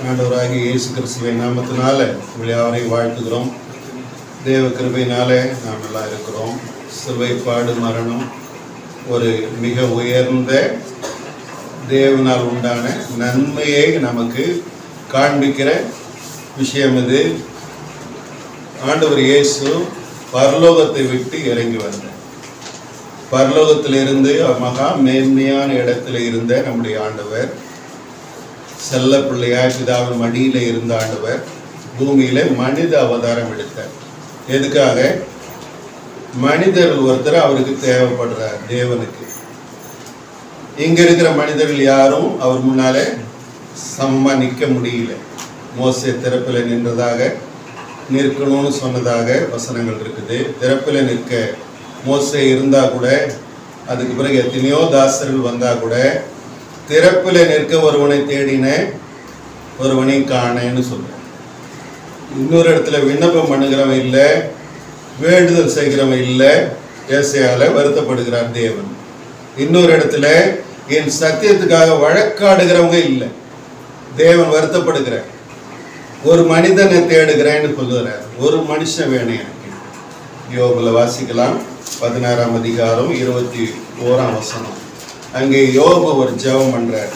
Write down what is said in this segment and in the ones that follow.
ஆண்டவராகிய இயேசு கிறிஸ்துவின் நாமத்தினால யாவரை வாழ்த்துகிறோம். தேவ கிருபையினாலே நாம் எல்லாம் இருக்கிறோம். சிலுவை பாடு மரணம் ஒரு மிக உயர்ந்த தேவனால் உண்டான நன்மையை நமக்கு காண்பிக்கிற விஷயம். இது ஆண்டவர் இயேசு பரலோகத்தை விட்டு இறங்கி வந்தார். பரலோகத்திலிருந்து மகா மேன்மையான இடத்துல இருந்த நம்முடைய ஆண்டவர், செல்ல பிள்ளையாய் பிதாவின் மடியில இருந்த ஆண்டவர் பூமியில மனித அவதாரம் எடுத்தார். எதுக்காக? மனிதர்கள் ஒருத்தர் அவருக்கு தேவைப்படுறார். தேவனுக்கு இங்க இருக்கிற மனிதர்கள் யாரும் அவர் முன்னாலே சமமா நிற்க முடியல. மோசே திறப்பில நின்றதாக, நிற்கணும்னு சொன்னதாக வசனங்கள் இருக்குது. திறப்பில நிற்க மோசே இருந்தா கூட, அதுக்கு பிறகு எத்தனையோ தாசர்கள் வந்தா கூட, திறப்பில் நிற்க ஒருவனை தேடின ஒருவனை காணேன்னு சொல்றேன். இன்னொரு இடத்துல விண்ணப்பம் பண்ணுகிறவன் இல்லை, வேண்டுதல் செய்கிறவன் இல்லை, ஏசையால வருத்தப்படுகிறார் தேவன். இன்னொரு இடத்துல என் சத்தியத்துக்காக வழக்காடுகிறவங்க இல்லை, தேவன் வருத்தப்படுகிறார். ஒரு மனிதனை தேடுகிறேன்னு சொல்லுகிறார். ஒரு மனுஷன் வேணும் எனக்கு. யோபுல வாசிக்கலாம் 16ஆம் அதிகாரம் 21ஆம் வசனம். அங்கே யோபு ஒரு ஜெபம் பண்றார்.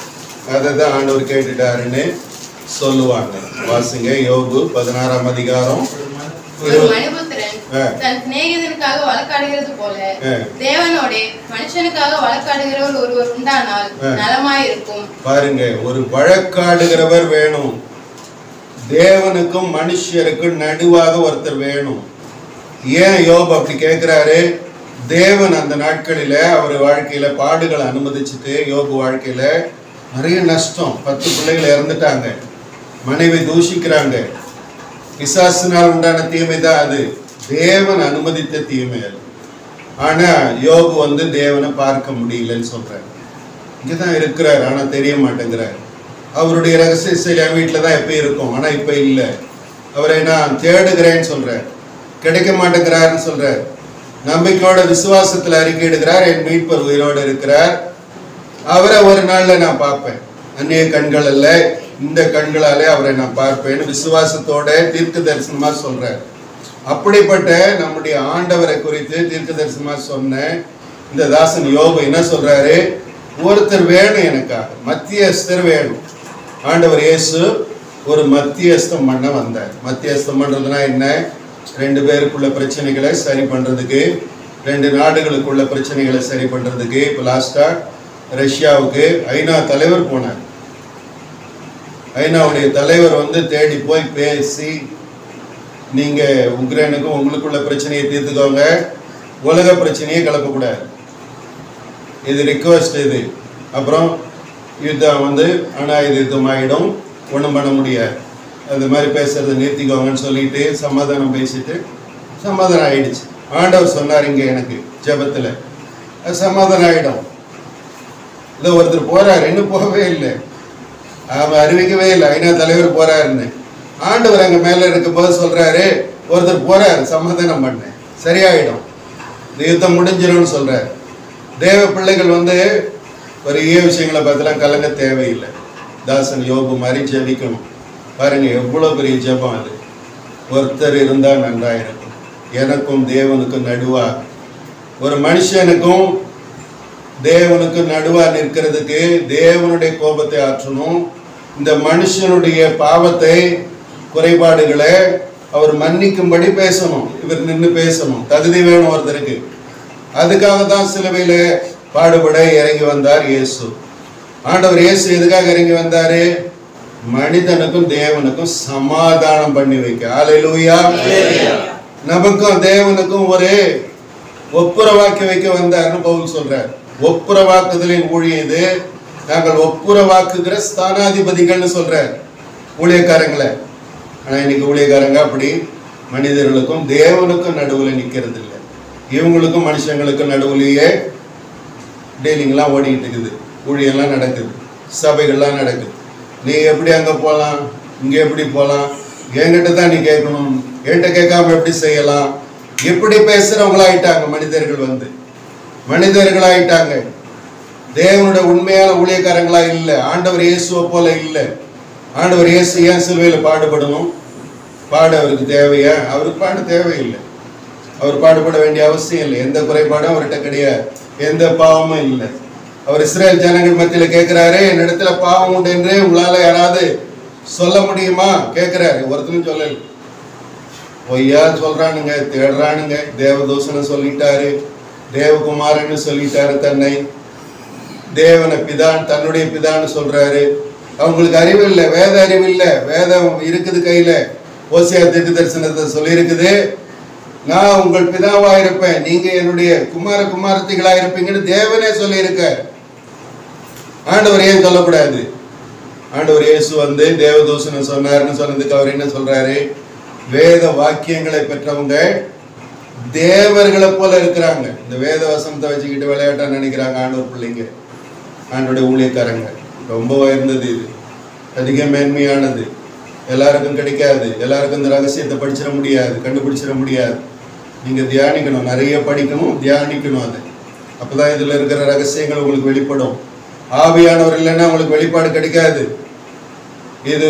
அதை தான் ஆண்டவர் கேட்டுட்டாருன்னு சொல்லுவாங்க. வாசிங்க யோபு 16ஆம் அதிகாரம். தன் சிநேகிதனுக்காக வழக்காடுகிறது போல தேவனோட மனுஷனுக்காக வழக்காடுகிறவர் ஒருவர் உண்டானால் நலமாயிருக்கும். பாருங்க, ஒரு வழக்காடுகிறவர் வேணும். தேவனுக்கும் மனுஷருக்கும் நடுவாக ஒருத்தர் வேணும். ஏன் யோபு அப்படி கேட்கிறாரு? தேவன் அந்த நாட்களில அவர் வாழ்க்கையில பாடுகளை அனுமதிச்சுட்டு, யோபு வாழ்க்கையில நிறைய நஷ்டம். 10 பிள்ளைகள் இறந்துட்டாங்க, மனைவி தூஷிக்கிறாங்க. பிசாசினால் உண்டான தீமை தான் அது, தேவன் அனுமதித்த தீமை அது. ஆனா யோபு தேவனை பார்க்க முடியலன்னு சொல்றாரு. இங்கதான் இருக்கிறார், ஆனா தெரிய மாட்டேங்கிறார். அவருடைய ரகசிய செயல் என் வீட்டுல தான் எப்ப இருக்கும், ஆனா இப்ப இல்லை. அவரை நான் தேடுகிறேன்னு சொல்றார், கிடைக்க மாட்டேங்கிறாருன்னு சொல்றார். நம்பிக்கையோட விசுவாசத்துல அறிக்கையிடுகிறார், என் மீட்பர் உயிரோடு இருக்கிறார், அவரை ஒரு நாள்ல நான் பார்ப்பேன், அந்நிய கண்கள் அல்ல இந்த கண்களாலே அவரை நான் பார்ப்பேன் விசுவாசத்தோட தீர்க்க தரிசனமா சொல்றார். அப்படிப்பட்ட நம்முடைய ஆண்டவரை குறித்து தீர்க்க தரிசனமா சொன்ன இந்த தாசன் யோபு என்ன சொல்றாரு? ஒருத்தர் வேணும் எனக்காக, மத்தியஸ்தர் வேணும். ஆண்டவர் இயேசு ஒரு மத்தியஸ்தம் பண்ண வந்தார். மத்தியஸ்தம் பண்றதுனா என்ன? 2 பேருக்குள்ள பிரச்சனைகளை சரி பண்றதுக்கு, 2 நாடுகளுக்குள்ள பிரச்சனைகளை சரி பண்றதுக்கு. இப்போ லாஸ்டா ரஷ்யாவுக்கு ஐநா தலைவர் போனார். ஐநாவுடைய தலைவர் தேடி போய் பேசி, நீங்க உக்ரைனுக்கும் உங்களுக்குள்ள பிரச்சனையை தீர்த்துக்கோங்க, உலக பிரச்சனையை கலப்பக்கூடாது, இது ரிக்வெஸ்ட். இது அப்புறம் யுத்தம் அணாயுத யுத்தம் ஆகிடும், ஒன்றும் பண்ண முடியாது, அது மாதிரி பேசுறதை நிறுத்திக்கோங்கன்னு சொல்லிட்டு சமாதானம் பேசிட்டு சமாதானம் ஆயிடுச்சு. ஆண்டவர் சொன்னார் இங்க எனக்கு ஜெபத்துல, சமாதானம் ஆயிடும். இல்லை ஒருத்தர் போறாரு, இன்னும் போகவே இல்லை, அவன் அறிவிக்கவே இல்லை ஐநா தலைவர் போறாருன்னு. ஆண்டவர் அங்க மேல இருக்கும்போது சொல்றாரு, ஒருத்தர் போறாரு, சமாதானம் பண்ண சரியாயிடும், இந்த யுத்தம் முடிஞ்சிடும்னு சொல்றாரு. தேவ பிள்ளைகள் பெரிய விஷயங்களை பார்த்தலாம் கலங்க தேவையில்லை. தாசன் யோபு மாதிரி ஜெபிக்கணும். பாருங்க எவ்வளவு பெரிய ஜெபம் அது. ஒருத்தர் இருந்தா நன்றாயிருக்கும். எனக்கும் தேவனுக்கும் நடுவா, ஒரு மனுஷனுக்கும் தேவனுக்கும் நடுவா நிற்கிறதுக்கு தேவனுடைய கோபத்தை ஆற்றணும். இந்த மனுஷனுடைய பாவத்தை குறைபாடுகளை அவர் மன்னிக்கும்படி பேசணும். இவர் நின்று பேசணும். தகுதி வேணும் ஒருத்தருக்கு. அதுக்காக தான் சிலுவையில பாடுபட இறங்கி வந்தார் இயேசு. ஆண்டவர் இயேசு எதுக்காக இறங்கி வந்தாரு? மனிதனுக்கும் தேவனுக்கும் சமாதானம் பண்ணி வைக்க. அல்லேலூயா. நமக்கும் தேவனுக்கும் ஒரு ஒப்புரவாக்கி வைக்க வந்தார்னு பவுல் சொல்றார். ஒப்புரவாக்குதலின் ஊழியம் இது. நாங்கள் ஒப்புரவாக்குகிற ஸ்தானாதிபதிகள்னு சொல்றார் ஊழியக்காரங்களை. ஆனா இன்னைக்கு ஊழியக்காரங்க அப்படி மனிதர்களுக்கும் தேவனுக்கும் நடுவில் நிற்கிறது இல்லை. இவங்களுக்கும் மனுஷங்களுக்கும் நடுவுலையே டீலிங்லாம் ஓடிக்கிட்டு இருக்குது, ஊழியெல்லாம் நடக்குது, சபைகள்லாம் நடக்குது. நீ எப்படி அங்கே போகலாம், இங்கே எப்படி போகலாம், என்கிட்ட தான் நீ கேட்கணும், என்கிட்ட கேட்காம எப்படி செய்யலாம், எப்படி பேசுகிறவங்களாயிட்டாங்க மனிதர்கள். மனிதர்களாயிட்டாங்க. தேவனுடைய உண்மையான ஊழியக்காரங்களா இல்லை, ஆண்டவர் இயேசுவை போல இல்லை. ஆண்டவர் இயேசு ஏன் சிலுவையில் பாடுபடணும்? பாட அவருக்கு தேவையா? அவருக்கு பாட தேவையில்லை. அவர் பாடுபட வேண்டிய அவசியம் இல்லை. எந்த குறைபாடும் அவர்கிட்ட கிடையாது, எந்த பாவமும் இல்லை. அவர் இஸ்ரேல் ஜனங்கள் மத்தியில் கேட்கிறாரு, என்னிடத்துல பாவம் உண்டு என்று உங்களால யாராவது சொல்ல முடியுமா கேட்கிறாரு. ஒருத்தரும் சொல்லல. பொய்யா சொல்றானுங்க, தேடுறானுங்க. தேவதூஷணம் சொல்லிட்டாரு, தேவகுமாரன்னு சொல்லிட்டாரு, தன்னை தேவனை பிதான், தன்னுடைய பிதான்னு சொல்றாரு. அவங்களுக்கு அறிவு இல்லை, வேத அறிவு இல்லை. வேதம் இருக்குது கையில. ஓசியா தீர்க்க தரிசனத்தை சொல்லி இருக்குது, நான் உங்கள் பிதாவா இருப்பேன், நீங்க என்னுடைய குமார குமாரத்திகளா இருப்பீங்கன்னு தேவனே சொல்லி இருக்க. ஆண்டவர் ஏன் சொல்லக்கூடாது? ஆண்டவர் இயேசு வந்து தேவதூஷணம் சொன்னார்னு சொன்னதுக்கு அவர் என்ன சொல்றாரு? வேத வாக்கியங்களை பெற்றவங்க தேவர்களை போல இருக்கிறாங்க. இந்த வேத வசனத்தை வச்சுக்கிட்டு விளையாட்டா நினைக்கிறாங்க ஆண்டவர் பிள்ளைங்க, ஆண்டோடைய ஊழியக்காரங்க. ரொம்ப உயர்ந்தது இது, அதிக மேன்மையானது. எல்லாருக்கும் கிடைக்காது. எல்லாருக்கும் இந்த ரகசியத்தை படிச்சிட முடியாது, கண்டுபிடிச்சிட முடியாது. நீங்க தியானிக்கணும், நிறைய படிக்கணும், தியானிக்கணும். அது அப்பதான் இதுல இருக்கிற ரகசியங்கள் உங்களுக்கு வெளிப்படும். ஆவியானவர் இல்லைன்னா உங்களுக்கு வெளிப்பாடு கிடைக்காது. இது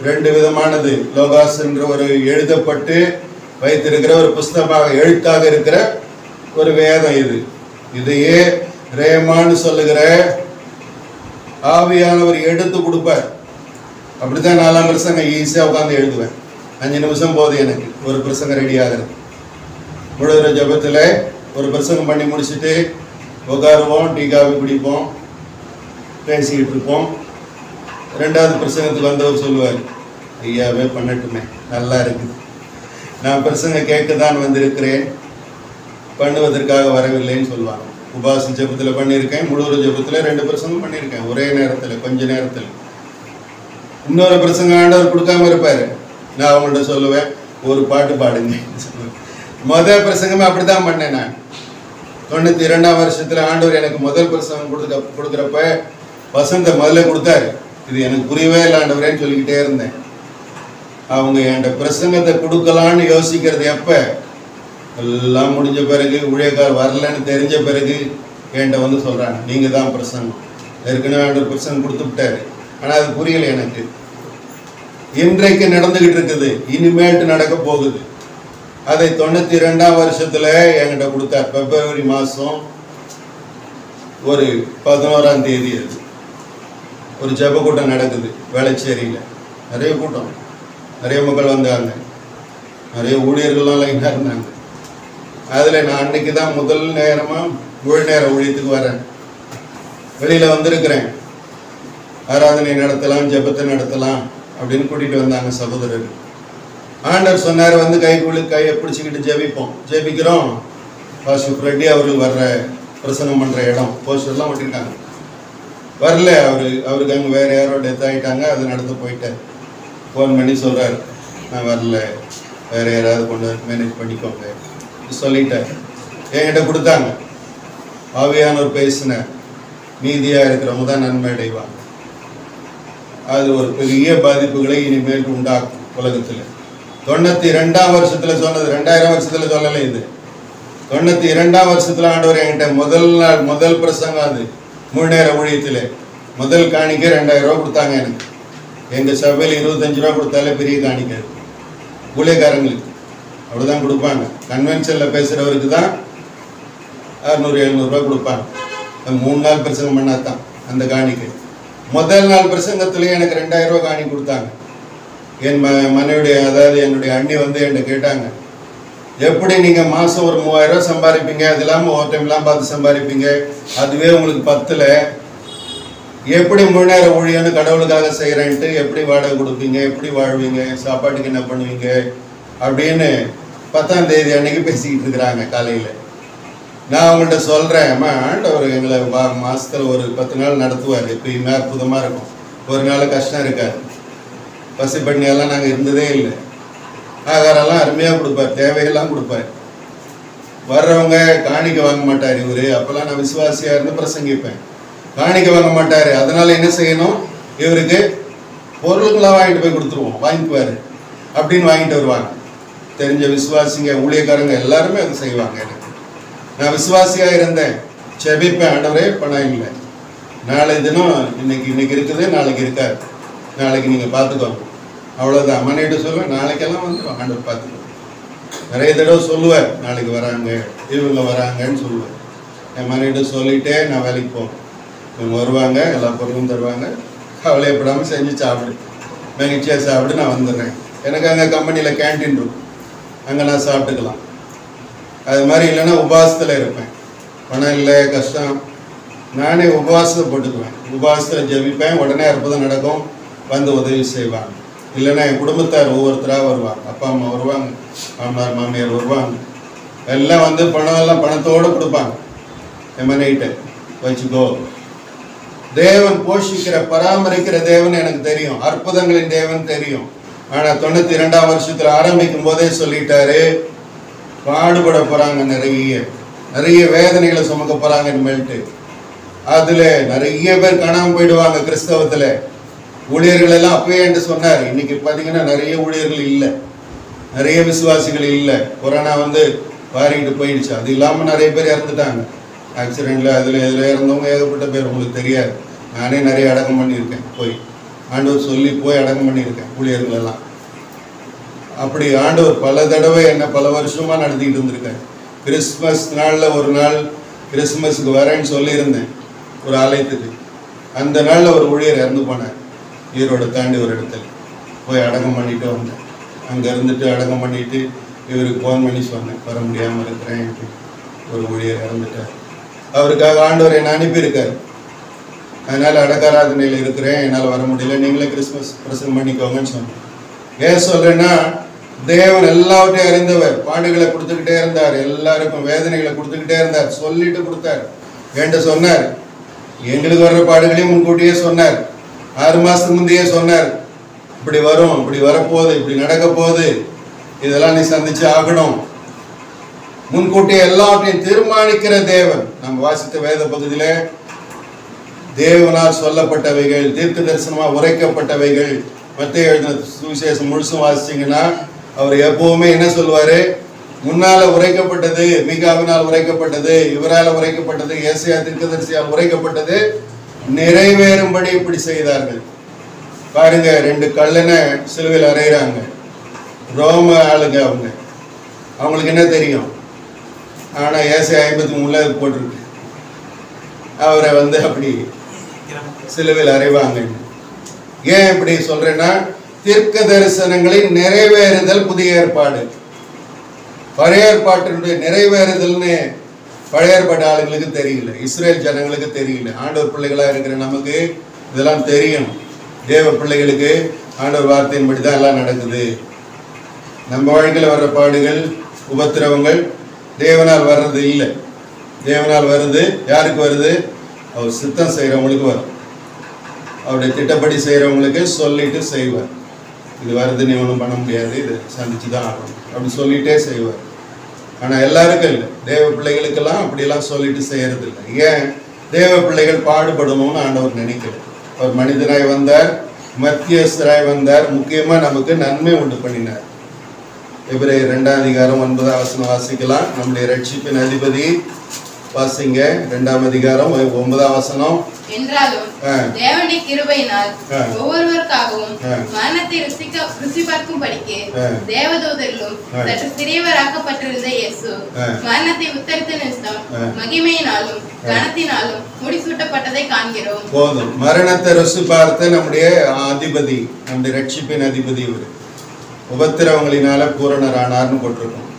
ரெண்டு விதமானது. லோகாஸ் என்ற ஒரு எழுதப்பட்டு வைத்திருக்கிற ஒரு புஸ்தகமாக, எழுத்தாக இருக்கிற ஒரு வேதம் இது. இதையே ரேமான்னு சொல்லுகிற ஆவியானவர் எடுத்து கொடுப்பார். அப்படித்தான் 4ஆம் பிரசங்கம் ஈஸியா உட்காந்து எழுதுவேன். 5 நிமிஷம் போது எனக்கு ஒரு பிரசங்கம் ரெடி ஆகுறது. முழுகிற ஜபத்துல ஒரு பிரசங்கம் பண்ணி முடிச்சுட்டு உட்காருவோம், டீ காஃபி குடிப்போம், பேசிக்கிட்டு இருப்போம். 2வது பிரசங்கத்துக்கு வந்தவர் சொல்லுவார், ஐயாவே பண்ணட்டுமே, நல்லா இருக்குது. நான் பிரசங்க கேட்க தான் வந்திருக்கிறேன், பண்ணுவதற்காக வரவில்லைன்னு சொல்லுவாங்க. உபாச ஜபத்தில் பண்ணியிருக்கேன், முழுகிற ஜபத்தில் 2 பிரசங்கம் பண்ணியிருக்கேன் ஒரே நேரத்தில், கொஞ்ச நேரத்தில். இன்னொரு பிரசங்க ஆண்டவர் கொடுக்காம இருப்பாரு. நான் அவங்கள்ட்ட சொல்லுவேன், ஒரு பாட்டு பாடுங்க சொல்லுவேன். முதல் பிரசங்கமே அப்படித்தான் பண்ணேன் நான். 92ஆம் வருஷத்துல ஆண்டவர் எனக்கு முதல் பிரசங்கம் கொடுக்குறப்ப வசந்த முதல்ல கொடுத்தாரு. இது எனக்கு புரியவே இல்லை ஆண்டவரேன்னு சொல்லிக்கிட்டே இருந்தேன். அவங்க என்கிட்ட பிரசங்கத்தை கொடுக்கலான்னு யோசிக்கிறது எப்ப? எல்லாம் முடிஞ்ச பிறகு, ஊழியக்கார் வரலன்னு தெரிஞ்ச பிறகு என்கிட்ட வந்து சொல்றாங்க, நீங்க தான் பிரசங்கம். ஏற்கனவே ஆண்டவர் பிரசங்கம் கொடுத்து விட்டாரு, ஆனா அது புரியல எனக்கு. இன்றைக்கு நடந்துகிட்டு இருக்குது, இனிமேட்டு நடக்க போகுது. அதை 92ஆம் வருஷத்துல என்கிட்ட கொடுத்தார். பிப்ரவரி மாசம் ஒரு 11ஆம் தேதி அது ஒரு ஜெப கூட்டம் நடக்குது வேளச்சேரியில. நிறைய கூட்டம், நிறைய மக்கள் வந்தாங்க, நிறைய ஊழியர்கள்லாம் லைனாக இருந்தாங்க. அதுல நான் அன்னைக்கு தான் முதல் நேரமா முழு நேர ஊழியத்துக்கு வரேன். வெளியில வந்திருக்கிறேன், ஆராதனை நடத்தலாம், ஜெபத்தை நடத்தலாம் அப்படின்னு கூட்டிட்டு வந்தாங்க சகோதரர். ஆண்டவர் சொன்னார், வந்து கையை பிடிச்சிக்கிட்டு ஜெபிப்போம். ஜெபிக்கிறோம். பாஸ்டர் ஃப்ரெட்டி அவர்கள் வர்ற பிரசங்கம் பண்ற இடம் போஸ்டர்லாம் ஒட்டிருக்காங்க. வரல அவருக்கு அங்கே வேற யாரோ டெத் ஆகிட்டாங்க, அது நடந்து போயிட்டேன். ஃபோன் பண்ணி சொல்றாரு, நான் வரல, வேற யாராவது கொண்டு மேனேஜ் பண்ணிக்கோங்க சொல்லிட்டேன். என்கிட்ட கொடுத்தாங்க. ஆவியானவர் பேசினார், மீதியா இருக்கிறவங்க தான் நன்மை அடைவாங்க. அது ஒரு பெரிய பாதிப்புகளை இனிமேல் உண்டாக்கும் உலகத்துல. 92ஆம் வருஷத்துல சொன்னது, 2000 வருஷத்துல சொல்லலை. இது 92ஆம் வருஷத்துல ஆண்டவர் என்கிட்ட முதல் நாள் முதல் பிரசங்கம், அது முழு நேர ஊழியத்துல முதல் காணிக்க 2000 ரூபா கொடுத்தாங்க எனக்கு. எங்க சபையில் 25 ரூபா கொடுத்தாலே பெரிய காணிக்க. ஊழியக்காரங்களுக்கு அப்படிதான் கொடுப்பாங்க. கன்வென்ஷன்ல பேசுறவருக்கு தான் 600-700 ரூபா கொடுப்பாங்க. 3 நாள் பிரசங்கம் பண்ணாதான் அந்த காணிக்கை. முதல் நாள் பிரசங்கத்திலேயே எனக்கு 2000 ரூபா காணி கொடுத்தாங்க. என் மனைவிடைய, அதாவது என்னுடைய அண்ணி வந்து என்கிட்ட கேட்டாங்க, எப்படி நீங்க மாசம் ஒரு 3000 ரூபா சம்பாதிப்பீங்க, அது இல்லாமல் ஓவர் டைம்லாம் பார்த்து சம்பாதிப்பீங்க, அதுவே உங்களுக்கு பத்துல, எப்படி முழு நேர ஊழியன்னு கடவுளுக்காக செய்யறேன்ட்டு எப்படி வாடகை கொடுப்பீங்க, எப்படி வாழ்வீங்க, சாப்பாட்டுக்கு என்ன பண்ணுவீங்க அப்படின்னு 10ஆம் தேதி அன்னைக்கு பேசிக்கிட்டு இருக்கிறாங்க காலையில. நான் அவங்கள்ட்ட சொல்றேன், அம்மா ஆண்டவர் எங்களை மாசத்துல ஒரு 10 நாள் நடத்துவார், எப்பயுமே அற்புதமா இருக்கும், ஒரு நாள் கஷ்டம் இருக்காது. பசி பண்ணியெல்லாம் நாங்கள் இருந்ததே இல்லை. ஆகாரெல்லாம் அருமையாக கொடுப்பார், தேவையெல்லாம் கொடுப்பார். வர்றவங்க காணிக்க வாங்க மாட்டார் இவரு. அப்பெல்லாம் நான் விசுவாசியா இருந்து பிரசங்கிப்பேன். காணிக்க வாங்க மாட்டாரு. அதனால என்ன செய்யணும், இவருக்கு பொருளுங்களாம் வாங்கிட்டு போய் கொடுத்துருவோம், வாங்கிக்குவாரு அப்படின்னு வாங்கிட்டு வருவாங்க. தெரிஞ்ச விசுவாசிங்க, ஊழியக்காரங்க எல்லாருமே அதை செய்வாங்க. எனக்கு நான் விசுவாசியா இருந்தேன், செபிப்பேன், ஆண்டவரே பணம் இல்லை, நாளை தினம் இன்னைக்கு இருக்குது, நாளைக்கு இருக்காது, நாளைக்கு நீங்கள் பார்த்துக்கோங்க, அவ்வளோதான். மனைவிட்டு சொல்லுவேன், நாளைக்கெல்லாம் வந்துடும், ஆண்டவர் பார்த்துக்கோங்க. நிறைய தடவை சொல்லுவார், நாளைக்கு வராங்க, இவங்க வராங்கன்னு சொல்லுவார். என் மனைவிட்டு சொல்லிட்டே நான் வேலைக்கு போவேன். இவங்க வருவாங்க, எல்லா பொருளும் தருவாங்க, கவலையப்படாமல் செஞ்சு சாப்பிடு, மகிழ்ச்சியாக சாப்பிட்டு நான் வந்துடுறேன். எனக்கு அங்கே கம்பெனியில் கேன்டீன் இருக்கும், அங்கே நான் சாப்பிட்டுக்கலாம். அது மாதிரி இல்லைன்னா உபவாசத்தில் இருப்பேன். பணம் இல்லை, கஷ்டம், நானே உபவாசத்தை போட்டுக்குவேன். உபவாசத்தில் ஜெபிப்பேன், உடனே அற்புதம் நடக்கும், வந்து உதவி செய்வாங்க. இல்லைன்னா என் குடும்பத்தார் ஒவ்வொருத்தராக வருவாங்க, அப்பா அம்மா வருவாங்க, மாமனார் மாமியார் வருவாங்க, எல்லாம் வந்து பணம் எல்லாம் பணத்தோடு கொடுப்பாங்க. என் மனைவிட்ட வச்சுக்கோ. தேவன் போஷிக்கிற பராமரிக்கிற தேவன் எனக்கு தெரியும், அற்புதங்களின் தேவன் தெரியும். ஆனால் 92ஆம் வருஷத்தில் ஆரம்பிக்கும் போதே சொல்லிட்டாரு, பாடுபட போகிறாங்க, நிறைய வேதனைகளை சுமக்க போகிறாங்க இனிமேல்ட்டு. அதில் நிறைய பேர் காணாமல் போயிடுவாங்க. கிறிஸ்தவத்தில் ஊழியர்கள் எல்லாம் அப்பவே என்று சொன்னார். இன்னைக்கு பார்த்தீங்கன்னா நிறைய ஊழியர்கள் இல்லை, நிறைய விசுவாசிகள் இல்லை. கொரோனா வந்து வாரிக்கிட்டு போயிடுச்சு. அது இல்லாமல் நிறைய பேர் இறந்துட்டாங்க ஆக்சிடெண்ட்டில், இதில் இறந்தவங்க ஏகப்பட்ட பேர். உங்களுக்கு தெரியாது, நானே நிறைய அடக்கம் பண்ணியிருக்கேன், போய் ஆண்டவர் சொல்லி போய் அடக்கம் பண்ணியிருக்கேன் ஊழியர்கள் எல்லாம். அப்படி ஆண்டவர் பல தடவை என்ன பல வருஷமாக நடத்திக்கிட்டு இருந்திருக்கேன். கிறிஸ்மஸ் நாளில் ஒரு நாள் கிறிஸ்மஸுக்கு வரேன்னு சொல்லியிருந்தேன் ஒரு ஆலயத்துக்கு. அந்த நாளில் ஒரு ஊழியர் இறந்து போனார். ஈரோடு தாண்டி ஒரு இடத்துல போய் அடக்கம் பண்ணிட்டு வந்தேன். அங்கே இருந்துட்டு அடக்கம் பண்ணிட்டு இவருக்கு ஃபோன் பண்ணி சொன்னேன், வர முடியாமல் இருக்கிறேன், ஒரு ஊழியர் இறந்துட்டார். அவருக்காக ஆண்டவர் என்னை அனுப்பியிருக்கார். அதனால் அடக்காராதனையில் இருக்கிறேன், என்னால் வர முடியல, நீங்களே கிறிஸ்மஸ் பிரசங்கம் பண்ணிக்கோங்கன்னு சொன்னேன். ஏன் சொல்கிறேன்னா, தேவன் எல்லாவற்றையும் அறிந்தவர். பாடுகளை கொடுத்துக்கிட்டே இருந்தார், எல்லாருக்கும் வேதனைகளை கொடுத்துக்கிட்டே இருந்தார், சொல்லிட்டு கொடுத்தார். என்கிட்ட சொன்னார், எங்களுக்கு வர்ற பாடுகளையும் முன்கூட்டியே சொன்னார். 6 மாதத்துக்கு முந்தையே சொன்னார், இப்படி வரும், இப்படி வரப்போகுது, இப்படி நடக்க போகுது, இதெல்லாம் நீ சந்திச்சு ஆகணும். முன்கூட்டியே எல்லாவற்றையும் தீர்மானிக்கிற தேவன். நம்ம வாசித்த வேத பகுதியில தேவனால் சொல்லப்பட்டவைகள், தீர்க்க தரிசனமாக உரைக்கப்பட்டவைகள், மத்தேயு எழுதின சுவிசேஷம் முழுசும் வாசிச்சிங்கன்னா அவர் எப்பவுமே என்ன சொல்லுவார்? முன்னால உரைக்கப்பட்டது, மீகாவினால் உரைக்கப்பட்டது, இவரால் உரைக்கப்பட்டது, ஏசாயா தீர்க்கதரிசியால் உரைக்கப்பட்டது நிறைவேறும்படி இப்படி செய்தார்கள். பாருங்க, 2 கல்லனை சிலுவையில் அறையிறாங்க. ரோம ஆளுங்க அவங்களுக்கு என்ன தெரியும்? ஆனால் ஏசாயா 53 போட்டிருக்கு, அவரை வந்து அப்படி சிலுவையில் அறைவாங்க. ஏன் இப்படி சொல்றேன்னா, தீர்க்க தரிசனங்களின் நிறைவேறுதல் புதிய ஏற்பாடு. பழைய ஏற்பாட்டினுடைய நிறைவேறுதல்னு பழைய ஏற்பாடு ஆளுங்களுக்கு தெரியல, இஸ்ரேல் ஜனங்களுக்கு தெரியல. ஆண்டவர் பிள்ளைகளாக இருக்கிற நமக்கு இதெல்லாம் தெரியும். தேவ பிள்ளைகளுக்கு ஆண்டவர் வார்த்தையின்படி தான் எல்லாம் நடக்குது. நம்ம வாழ்க்கையில் வர்ற பாடுகள், உபத்திரவங்கள் தேவனால் வர்றது இல்லை. தேவனால் வருது, யாருக்கு வருது? அவர் சித்தம் செய்கிறவங்களுக்கு வரும். அவருடைய திட்டப்படி செய்கிறவங்களுக்கு சொல்லிட்டு செய்வார். இது வருது, நீ ஒன்றும் பண்ண முடியாது, இது சந்திச்சு தான் ஆகணும் அப்படி சொல்லிட்டே செய்வார். ஆனால் எல்லாருக்கும் இல்லை, தேவ பிள்ளைகளுக்கெல்லாம் அப்படியெல்லாம் சொல்லிட்டு செய்யறது இல்லை. ஏன்? தேவ பிள்ளைகள் பாடுபடணும்னு ஆண்டவர் நினைக்கிறார். அவர் மனிதனாய் வந்தார், மத்தியஸ்தராய் வந்தார், முக்கியமாக நமக்கு நன்மை உண்டு பண்ணினார். எபிரேயர் 2ஆம் அதிகாரம் 9ஆம் வசனம் வாசிக்கலாம். நம்முடைய ரட்சிப்பின் அதிபதி வாசிங்க. 2ஆம் அதிகாரம் 9ஆம் வசனம். என்றாலும் தேவனுடைய கிருபையினால் ஒவ்வொருவருக்காகவும் மரணத்தை ருசி பார்க்கும்படிக்கு தேவதூதரிலும் சற்று சிறியவராக்கப்பட்டிருந்த இயேசு மரணத்தை உத்தரித்த நிமித்தம் மகிமையினாலும் கனத்தினாலும் முடிசூட்டப்பட்டதை காண்கிறோம். போதும். மரணத்தை ருசி பார்த்த நம்முடைய அதிபதி, நம்முடைய ரட்சிப்பின் அதிபதி இவர். உபத்திரவங்களினால பூரணரானார்னு போட்டிருக்கோம்.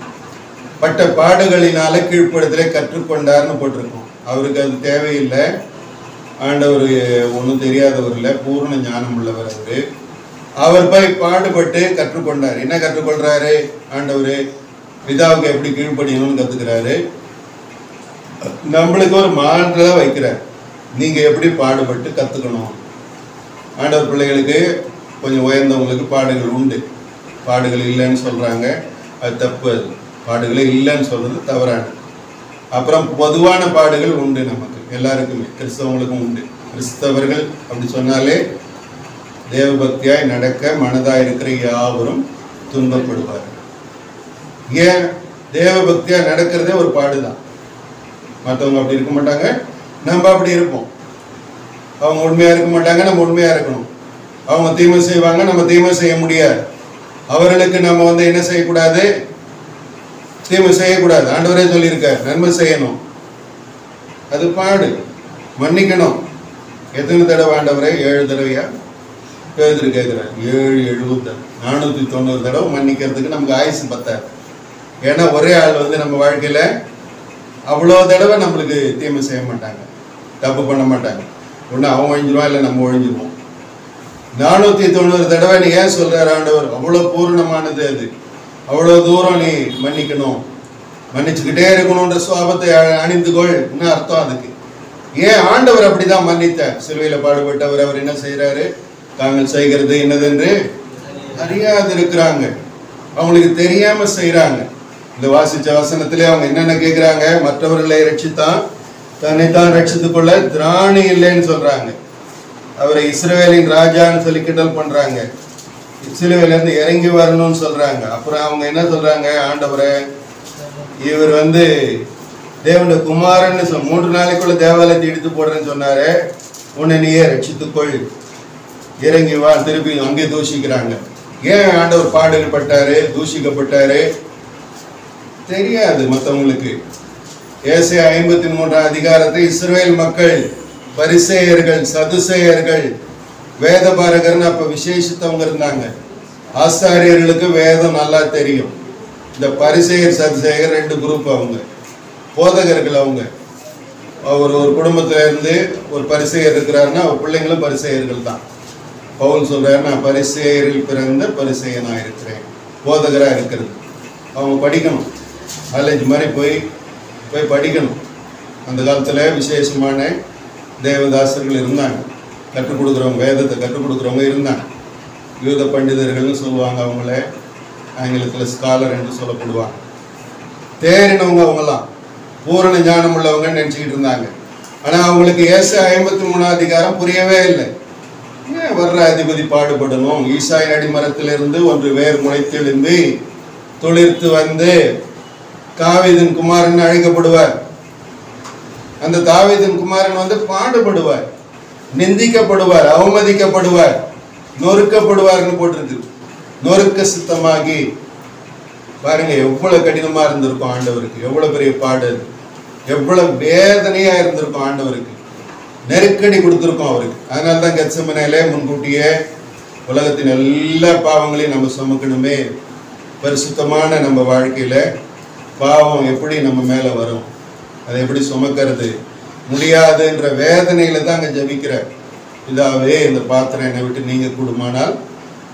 பட்ட பாடுகளினால கீழ்ப்படுதலை கற்றுக்கொண்டார்னு போட்டிருக்கோம். அவருக்கு அது தேவையில்லை. ஆண்டவர் ஒன்றும் தெரியாதவர் இல்லை, பூர்ண ஞானம் உள்ளவர் அவரு. அவர் போய் பாடுபட்டு கற்றுக்கொண்டார். என்ன கற்றுக்கொள்றாரு? ஆண்டவர் பிதாவுக்கு எப்படி கீழ்ப்படியணும்னு கற்றுக்கிறாரு. நம்மளுக்கு ஒரு மாற்றத்தை வைக்கிறார், நீங்க எப்படி பாடுபட்டு கற்றுக்கணும். ஆண்டவர் பிள்ளைகளுக்கு கொஞ்சம் உயர்ந்தவங்களுக்கு பாடுகள் உண்டு. பாடுகள் இல்லைன்னு சொல்றாங்க, அது தப்பு. அது பாடுகளே இல்லைன்னு சொல்றது தவறானது. அப்புறம் பொதுவான பாடுகள் உண்டு, நமக்கு எல்லாருக்குமே, கிறிஸ்தவங்களுக்கும் உண்டு. கிறிஸ்தவர்கள் அப்படி சொன்னாலே தேவபக்தியாய் நடக்க மனதாய் இருக்கிற யாவரும் துன்பப்படுவார்கள். ஏன்? தேவபக்தியாய் நடக்கிறதே ஒரு பாடுதான். மற்றவங்க அப்படி இருக்க மாட்டாங்க, நம்ம அப்படி இருப்போம். அவங்க உண்மையா இருக்க மாட்டாங்க, நம்ம உண்மையா இருக்கணும். அவங்க தீமை செய்வாங்க, நம்ம தீமை செய்ய முடியாது. அவர்களுக்கு நம்ம என்ன செய்யக்கூடாது? தீமை செய்யக்கூடாது. ஆண்டவரே சொல்லியிருக்கார், நன்மை செய்யணும். அது பாடு, மன்னிக்கணும். எத்தனை தடவை ஆண்டவரே? 7 தடவையா? பேதுரு கேட்கிறார். 7 70 490 தடவை மன்னிக்கிறதுக்கு நமக்கு ஆயுசு பத்தாது. ஏன்னா ஒரே ஆள் நம்ம வாழ்க்கையில அவ்வளோ தடவை நம்மளுக்கு தீமை செய்ய மாட்டாங்க, தப்பு பண்ண மாட்டாங்க. ஒன்று அவன் ஒழிஞ்சிருவான், இல்லை நம்ம ஒழிஞ்சிருவோம். 490 தடவை நீ ஏன் சொல்றாரு ஆண்டவர்? அவ்வளோ பூர்ணமானது அது. அவ்வளோ தூரம் நீ மன்னிக்கணும், மன்னிச்சுக்கிட்டே இருக்கணும்ன்ற சுவாபத்தை அணிந்துகொள். என்ன அர்த்தம் அதுக்கு? ஏன் ஆண்டவர் அப்படிதான் மன்னித்தார்? சிலுவையில் பாடுபட்டவர் அவர் என்ன செய்யறாரு? தாங்கள் செய்கிறது என்னதென்று அறியாது இருக்கிறாங்க, அவங்களுக்கு தெரியாம செய்யறாங்க. இந்த வாசிச்ச வசனத்திலே அவங்க என்னென்ன கேட்கிறாங்க? மற்றவர்களை ரட்சித்தான் தன்னைத்தான் ரட்சித்துக் கொள்ள திராணி இல்லைன்னு சொல்றாங்க. அவரை இஸ்ரவேலின் ராஜான்னு சொல்லி கிண்டல் பண்றாங்க. சிலுவையில இருந்து இறங்கி வரணும்னு சொல்றாங்க. அப்புறம் அவங்க என்ன சொல்றாங்க? ஆண்டவரை இவர் தேவனுடைய குமாரன்னு 3 நாளைக்குள்ள தேவாலயத்தை இடித்து போடுறேன்னு சொன்னாரு. உன்னை நீயே ரட்சித்துக்கொள், இறங்கி வா. திருப்பி அங்கே தூஷிக்கிறாங்க. ஏன் ஆண்டவர் பாடுபட்டாரு, தூஷிக்கப்பட்டாரு? தெரியாது மற்றவங்களுக்கு. ஏசாயா 53 அதிகாரத்தை இஸ்ரவேல் மக்கள், பரிசேயர்கள், சதுசேயர்கள், வேதபாரகர்னு அப்ப விசேஷித்தவங்க இருந்தாங்க. ஆசாரியர்களுக்கு வேதம் நல்லா தெரியும். இந்த பரிசேயர் சதுசேயர் 2 குரூப். அவங்க போதகர்கள். அவங்க ஒரு குடும்பத்துல இருந்து ஒரு பரிசேயர் இருக்கிறாருன்னா அவர் பிள்ளைங்களும் பரிசேயர்கள் தான். பவுல் சொல்றாரு, நான் பரிசேயரில் பிறந்த பரிசேயனா இருக்கிறேன். போதகரா இருக்கிறது. அவங்க படிக்கணும், காலேஜ் மாதிரி போய் படிக்கணும். அந்த காலத்துல விசேஷமான தேவதாசர்கள் இருந்தாங்க, கற்றுக் கொடுக்குறவங்க, வேதத்தை கற்றுக் கொடுக்குறவங்க இருந்தாங்க. யூத பண்டிதர்கள்னு சொல்லுவாங்க. அவங்கள ஆங்கிலத்தில் ஸ்காலர் என்று சொல்லப்படுவாங்க. தேறினவங்க, அவங்கெல்லாம் பூரண ஞானம் உள்ளவங்கன்னு நினச்சிக்கிட்டு இருந்தாங்க. ஆனால் அவங்களுக்கு ஏசாயா 53 அதிகாரம் புரியவே இல்லை. ஏன் வர்ற அதிபதி பாடுபடணும்? ஈசாயின் அடிமரத்திலிருந்து ஒன்று வேர் முளைத்தெழும்பி துளிர்த்து தாவீதின் குமாரன் அழைக்கப்படுவார். அந்த தாவீதின் குமாரன் பாடுபடுவார், நிந்திக்கப்படுவார், அவமதிக்கப்படுவார், நொறுக்கப்படுவார்னு போட்டிருக்கு. நொறுக்க சித்தமாகி. பாருங்க எவ்வளவு கடினமா இருந்திருக்கும் ஆண்டவருக்கு, எவ்வளவு பெரிய பாடு, எவ்வளவு வேதனையா இருந்திருக்கும் ஆண்டவருக்கு, நெருக்கடி கொடுத்திருக்கும் அவருக்கு. அதனால்தான் கெத்செமனேலே முன்கூட்டியே உலகத்தின் எல்லா பாவங்களையும் நம்ம சுமக்கணுமே. பரிசுத்தமான நம்ம வாழ்க்கையில பாவம் எப்படி நம்ம மேல வரும், அதை எப்படி சுமக்கிறது முடியாதுன்ற வேதனையில தான் அங்க ஜபிக்கிறார். இதாவே இந்த பாத்திரம் என்னை விட்டு நீங்க கூடுமானால்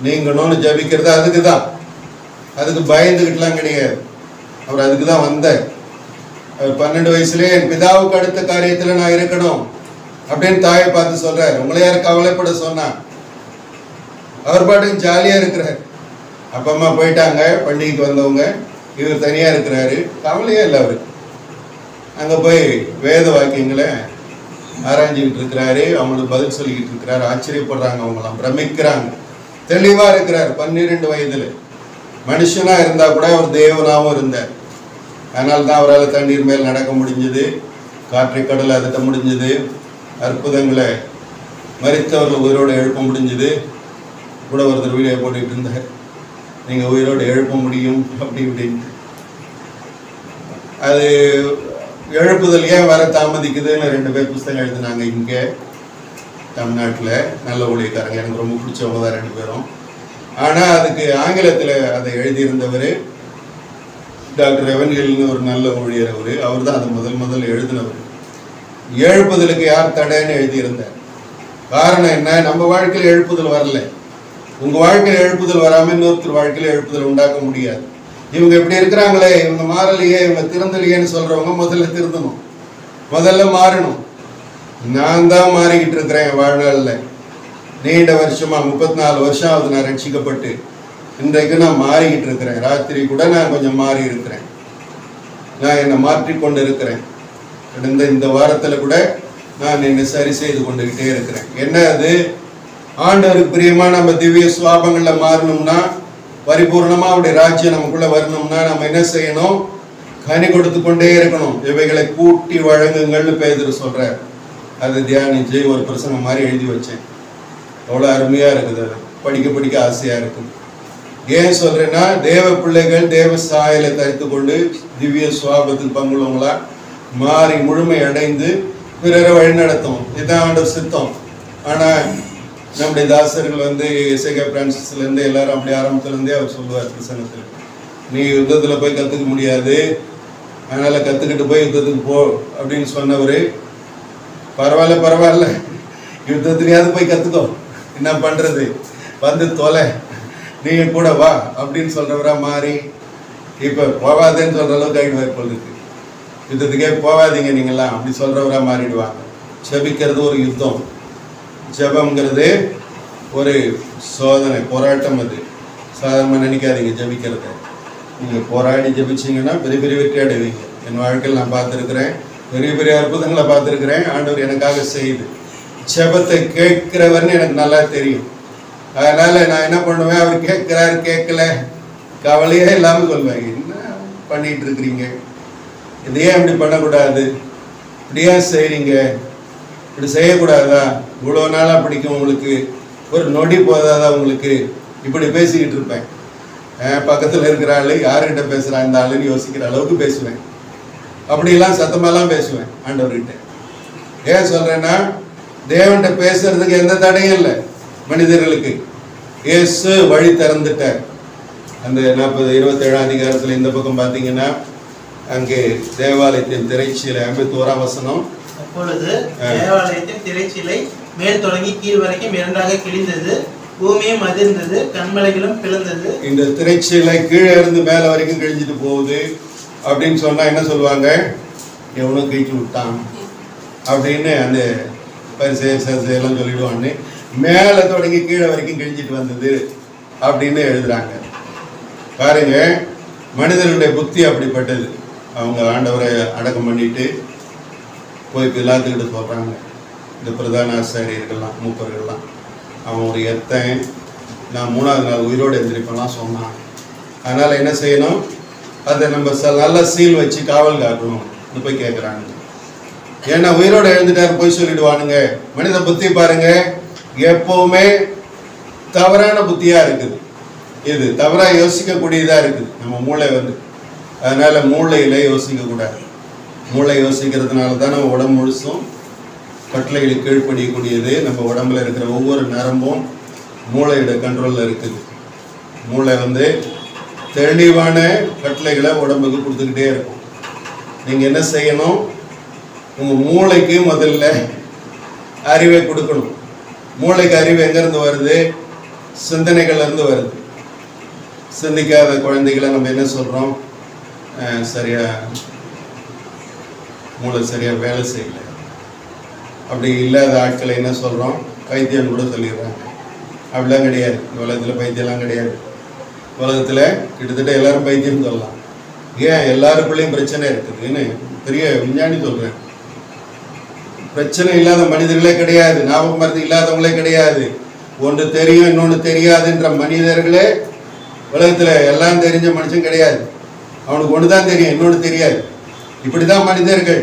நீங்கணும்னு ஜபிக்கிறது அதுக்கு தான். அதுக்கு பயந்துகிட்டுலாம் கிடையாது. அவர் அதுக்கு தான் வந்தார். அவர் 12 வயசுலேயே என் பிதாவுக்கு அடுத்த காரியத்தில் நான் இருக்கணும் அப்படின்னு தாயை பார்த்து சொல்றாரு. உங்களை யார் கவலைப்பட சொன்னா? அவர் பாட்டுக்கு ஜாலியா இருக்கிறார். அப்பா அம்மா போயிட்டாங்க, பண்டிகைக்கு வந்தவங்க, இவர் தனியா இருக்கிறாரு, கவலையே இல்லை அவருக்கு. அங்க போய் வேத வாக்கியங்களை ஆராய்ஞ்சிக்கிட்டு இருக்கிறாரு, அவங்களுக்கு பதில் சொல்லிக்கிட்டு இருக்கிறாரு. ஆச்சரியப்படுறாங்க, அவங்களாம் பிரமிக்கிறாங்க. தெளிவா இருக்கிறார் 12 வயதுல. மனுஷனா இருந்தா கூட அவர் தேவனாகவும் இருந்தார். அதனால தான் அவரால் தண்ணீர் மேல் நடக்க முடிஞ்சது, காற்றை கடலை அதட்ட முடிஞ்சது, அற்புதங்களை மரித்தவர்கள் உயிரோடு எழுப்ப முடிஞ்சது. கூட ஒருத்தர் வீடியோ போட்டுக்கிட்டு இருந்தார், நீங்கள் உயிரோடு எழுப்ப முடியும் அப்படி இப்படின்ட்டு. அது எழுப்புதல் ஏன் வர தாமதிக்குதுன்னு 2 பேர் புத்தகம் எழுதினாங்க இங்கே தமிழ்நாட்டில். நல்ல ஊழியக்காரங்க, எனக்கு ரொம்ப பிடிச்சவங்க தான் 2 பேரும். ஆனால் அதுக்கு ஆங்கிலத்தில் அதை எழுதியிருந்தவர் டாக்டர் எவன்கெல்னு ஒரு நல்ல ஊழியர். அவர் தான் அதை முதல் எழுதினவர். எழுப்புதலுக்கு யார் தடைன்னு எழுதியிருந்தார். காரணம் என்ன? நம்ம வாழ்க்கையில் எழுப்புதல் வரல. உங்கள் வாழ்க்கையில் எழுப்புதல் வராமல் இன்னொருத்தர் வாழ்க்கையில் எழுப்புதல் உண்டாக்க முடியாது. இவங்க எப்படி இருக்கிறாங்களே, இவங்க மாறலையே, இவங்க திருந்தலையேன்னு சொல்கிறவங்க முதல்ல திருந்தணும், முதல்ல மாறணும். நான் தான் மாறிக்கிட்டு இருக்கிறேன் என் வாழ்நாளில். நீண்ட வருஷமா 34 வருஷம் ஆகுது நான் ரட்சிக்கப்பட்டு. இன்றைக்கு நான் மாறிக்கிட்டு இருக்கிறேன். ராத்திரி கூட நான் கொஞ்சம் மாறி இருக்கிறேன். நான் என்னை மாற்றிக்கொண்டு இருக்கிறேன். கடந்த இந்த வாரத்தில் கூட நான் என்னை சரி செய்து கொண்டுகிட்டே இருக்கிறேன். என்ன அது? ஆண்டவருக்கு பிரியமா நம்ம திவ்ய சுவாபங்களில் மாறணும்னா, பரிபூர்ணமா அவருடைய ராஜ்யம் நமக்குள்ள வரணும்னா நம்ம என்ன செய்யணும்? கனி கொடுத்து கொண்டே இருக்கணும். இவைகளை கூட்டி வழங்குங்கள்னு பேதுரு சொல்றார். அதை தியானிச்சு ஒரு பிரசங்கம் மாதிரி எழுதி வச்சேன். அவ்வளோ அருமையா இருக்குது. அது படிக்க படிக்க ஆசையா இருக்குது. ஏன் சொல்றேன்னா, தேவ பிள்ளைகள் தேவ சாயலை தரித்து கொண்டு திவ்ய சுவாபத்துக்கு பங்குள்ளவங்களா மாறி முழுமை அடைந்து பிறரை வழிநடத்தும். இதுதான் ஆண்டவர் சித்தம். ஆனா நம்முடைய தாசர்கள் வந்து எஸ்ஐகே பிரான்சிஸ்ல இருந்து எல்லாரும் அப்படி ஆரம்பத்துல இருந்தே அவர் சொல்லுவார் பிரசங்கத்தில், நீ யுத்தத்துல போய் கத்துக்க முடியாது, அதனால கத்துக்கிட்டு போய் யுத்தத்துக்கு போ அப்படின்னு சொன்னவர், பரவாயில்ல பரவாயில்ல யுத்தத்துலயாவது போய் கத்துக்கோ, என்ன பண்றது, வந்து தொலை, நீங்க கூட வா அப்படின்னு சொல்றவரா மாறி இப்ப போவாதேன்னு சொல்ற அளவுக்கு ஆயிடுவார் போல் இருக்கு. யுத்தத்துக்கே போவாதீங்க நீங்களாம் அப்படி சொல்றவரா மாறிடுவாங்க. ஜெபிக்கிறது ஒரு யுத்தம். ஜெபம்ங்கிறது ஒரு சோதனை, போராட்டம். அது சாதாரணமாக நினைக்காதீங்க. ஜெபிக்கிறத நீங்கள் போராடி ஜெபிச்சிங்கன்னா பெரிய பெரிய வெற்றி அடைவீங்க. என் வாழ்க்கையில் நான் பார்த்துருக்குறேன், பெரிய பெரிய அற்புதங்களை பார்த்துருக்குறேன். ஆண்டவர் எனக்காக செய்து ஜெபத்தை கேட்கிறவர்னு எனக்கு நல்லா தெரியும். அதனால நான் என்ன பண்ணுவேன், அவர் கேட்கிறாரு கேட்கல கவலையே இல்லாமல் சொல்லுவேன், என்ன பண்ணிட்டு இருக்கிறீங்க, இதையே அப்படி பண்ணக்கூடாது, இப்படியே செய்றீங்க, இப்படி செய்யக்கூடாதா, இவ்வளோ நாளாக பிடிக்கும் உங்களுக்கு, ஒரு நொடி போதாதா உங்களுக்கு, இப்படி பேசிக்கிட்டு இருப்பேன். பக்கத்தில் இருக்கிற ஆள் யாருக்கிட்ட பேசுகிறா இந்த ஆளுன்னு யோசிக்கிற அளவுக்கு பேசுவேன். அப்படிலாம் சத்தமாலாம் பேசுவேன் ஆண்டவர்கிட்ட. ஏன் சொல்கிறேன்னா, தேவன்கிட்ட பேசுறதுக்கு எந்த தடையும் இல்லை மனிதர்களுக்கு. இயேசு வழி திறந்துட்டார். அந்த 27ஆம் அதிகாரத்தில் இந்த பக்கம் பார்த்தீங்கன்னா, அங்கே தேவாலயத்தின் திரைச்சீலை 51ஆம் வசனம், அப்பொழுது தேவாலயத்தின் திரைச்சீலை மேல் தொடங்கி கீழ் வரைக்கும் இரண்டாக கிழிந்தது, பூமியும் அதிர்ந்தது, கண்மலைகளும் பிளந்தது. இந்த திரைச்சீலை கீழே இருந்து மேல வரைக்கும் கிழிஞ்சிட்டு போகுது அப்படின்னு சொன்னா என்ன சொல்லுவாங்க, எவனும் கிழிச்சு விட்டான் அப்படின்னு அந்த பரிசெல்லாம் சொல்லிடுவான்னு. மேல தொடங்கி கீழே வரைக்கும் கிழிஞ்சிட்டு வந்தது அப்படின்னு எழுதுறாங்க. பாருங்க, மனிதர்களுடைய புத்தி அப்படிப்பட்டது. அவங்க ஆண்டவரை அடக்கம் பண்ணிட்டு போய் பிலாத்துக்கிட்ட சொல்றாங்க. இந்த பிரதான ஆசாரியர்கள்லாம் மூப்பர்கள்லாம், அவன் ஒரு எத்தன், நான் 3ஆவது நாள் உயிரோடு எழுந்திருப்பெல்லாம் சொன்னான். அதனால என்ன செய்யணும், அதை நம்ம நல்ல சீல் வச்சு காவல் காக்கணும் போய் கேட்குறாங்க. ஏன்னா உயிரோடு எழுந்துட்டாரு போய் சொல்லிடுவானுங்க. மனித புத்தி பாருங்க எப்பவுமே தவறான புத்தியா இருக்குது. இது தவறா யோசிக்கக்கூடியதா இருக்குது நம்ம மூளை வந்து. அதனால மூளையில யோசிக்க கூடாது. மூளை யோசிக்கிறதுனால தான் நம்ம உடம்பு முழுசும் கட்டளைகளுக்கு கீழ்ப்படியக்கூடியது. நம்ம உடம்புல இருக்கிற ஒவ்வொரு நரம்பும் மூளையோட கண்ட்ரோல்ல இருக்குது. மூளை வந்து தெளிவான கட்டளைகளை உடம்புக்கு கொடுத்துக்கிட்டே இருக்கும். நீங்க என்ன செய்யணும், உங்க மூளைக்கு முதல்ல அறிவை கொடுக்கணும். மூளைக்கு அறிவு எங்கிருந்து வருது, சிந்தனைகள்ல இருந்து வருது. சிந்திக்காத குழந்தைகளை நம்ம என்ன சொல்றோம், சரியா மூளை சரியா வேலை செய்யல. அப்படி இல்லாத ஆட்களை என்ன சொல்றோம், பைத்தியம் கூட சொல்லிடுறாங்க. அப்படிலாம் கிடையாது. உலகத்துல பைத்தியம்லாம் கிடையாது. உலகத்துல கிட்டத்தட்ட எல்லாரும் பைத்தியம் சொல்லலாம். ஏன், எல்லாருக்குள்ளேயும் பிரச்சனை இருக்குதுன்னு பெரிய விஞ்ஞானி சொல்றேன். பிரச்சனை இல்லாத மனிதர்களே கிடையாது, ஞாபக மருந்து இல்லாதவங்களே கிடையாது. ஒன்று தெரியும் இன்னொன்று தெரியாதுன்ற மனிதர்களே உலகத்துல எல்லாம் தெரிஞ்ச மனுஷன் கிடையாது. அவனுக்கு ஒன்று தான் தெரியும், இன்னொன்று தெரியாது. இப்படிதான் மனிதர்கள்.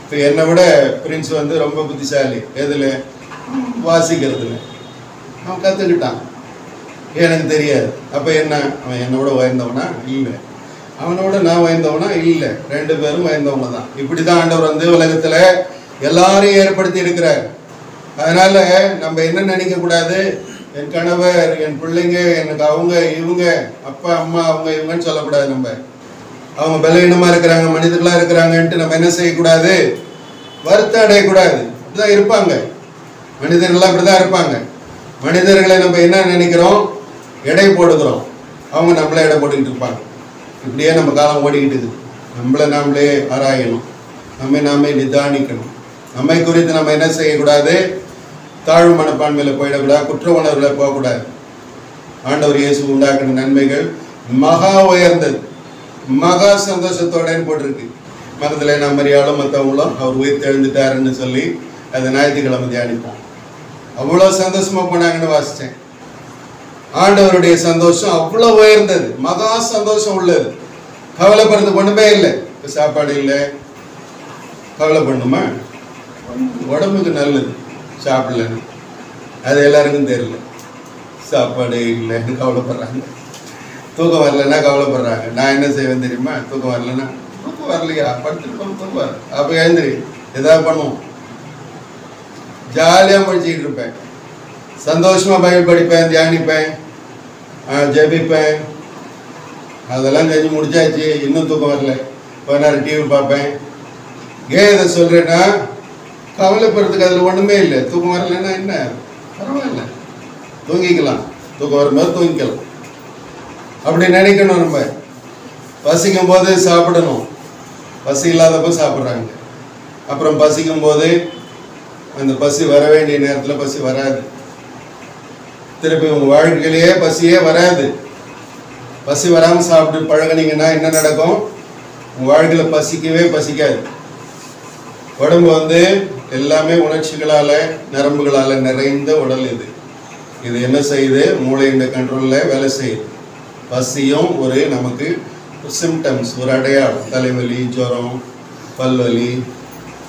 இப்போ என்னை விட பிரின்ஸ் வந்து ரொம்ப புத்திசாலி. எதுல, வாசிக்கிறதுல. அவன் கற்றுக்கிட்டான், எனக்கு தெரியாது. அப்போ என்ன, அவன் என்னோட உயர்ந்தவனா இல்லை, அவனோட நான் உயர்ந்தவனா இல்லை, ரெண்டு பேரும் உயர்ந்தவங்க தான். இப்படி தான் ஆண்டவர் வந்து உலகத்தில் எல்லாரையும் ஏற்படுத்தி இருக்கிறார். அதனால நம்ம என்ன நினைக்க கூடாது, என் கணவர், என் பிள்ளைங்க, எனக்கு அவங்க இவங்க, அப்பா அம்மா அவங்க இவங்கன்னு சொல்லக்கூடாது. நம்ம அவங்க பலவீனமா இருக்கிறாங்க, மனிதர்களா இருக்கிறாங்கன்ட்டு நம்ம என்ன செய்யக்கூடாது, வருத்தம் அடையக்கூடாது. அப்படிதான் இருப்பாங்க மனிதர்கள்லாம், அப்படிதான் இருப்பாங்க. மனிதர்களை நம்ம என்ன நினைக்கிறோம், எடை போடுகிறோம், அவங்க நம்மளே எடை போட்டுக்கிட்டு இருப்பாங்க. இப்படியே நம்ம காலம் ஓடிக்கிட்டு இருக்குது. நம்மளை நாமளே ஆராயணும், நம்மை நாமே நிதானிக்கணும். நம்மை குறித்து நம்ம என்ன செய்யக்கூடாது, தாழ்வு மனப்பான்மையில் போயிடக்கூடாது, குற்ற உணர்வுல போகக்கூடாது. ஆண்டவர் இயேசு உண்டாக்கின நன்மைகள் மகா உயர்ந்தது, மகா சந்தோஷத்தோடன்னு போட்டிருக்கு. மகத்தில் நாம் மரியாளும் மற்றவங்களும் அவர் உயிர் தெழுந்துட்டாருன்னு சொல்லி அதை ஞாயிற்றுக்கிழமை தியானிப்போம். அவ்வளோ சந்தோஷமா போனாங்கன்னு வாசித்தேன். ஆண்டவருடைய சந்தோஷம் அவ்வளோ உயர்ந்தது, மகா சந்தோஷம் உள்ளது. கவலைப்படுறது ஒண்ணுமே இல்லை. இப்போ சாப்பாடு இல்லை, கவலை பண்ணுமா, உடம்புக்கு நல்லது சாப்பிடலன்னு. அது எல்லாருக்கும் தெரியல. சாப்பாடு இல்லைன்னு கவலைப்படுறாங்க, தூக்கம் வரலன்னா கவலைப்படுறாங்க. நான் என்ன செய்வேன் தெரியுமா? தூக்கம் வரலன்னா, தூக்கம் வரலையா, படுத்துட்டு தூக்கம் வர, அப்போ எழுந்திரி ஏதாவது பண்ணுவோம். ஜாலியாக படிச்சுக்கிட்டு இருப்பேன், சந்தோஷமாக பைபிள் படிப்பேன், தியானிப்பேன், ஜெபிப்பேன். அதெல்லாம் செஞ்சு முடிச்சாச்சு, இன்னும் தூக்கம் வரல, கொஞ்ச நேரம் டிவி பார்ப்பேன். ஏன் இதை சொல்கிறேன்னா, கவலைப்படுறதுக்கு அதில் ஒன்றுமே இல்லை. தூக்கம் வரலைன்னா என்ன, பரவாயில்ல, தூங்கிக்கலாம், தூக்கம் வரும்போது தூங்கிக்கலாம் அப்படி நினைக்கணும். நம்ம பசிக்கும் போது சாப்பிடணும், பசி இல்லாதப்போ சாப்பிட்றாங்க. அப்புறம் பசிக்கும் போது அந்த பசி வர வேண்டிய நேரத்தில் பசி வராது. திருப்பி உங்கள் வாழ்க்கையிலேயே பசியே வராது. பசி வராமல் சாப்பிட்டு பழகினீங்கன்னா என்ன நடக்கும்? உங்கள் வாழ்க்கையில் பசிக்கவே பசிக்காது. உடம்பு எல்லாமே உணர்ச்சிகளால் நரம்புகளால் நிறைந்த உடல். இது என்ன செய்யுது? மூளையின் கண்ட்ரோலில் வேலை செய்யுது. பசியும் ஒரு நமக்கு சிம்டம்ஸ், ஒரு அடையாளம். தலைவலி, ஜுரம், பல்வலி,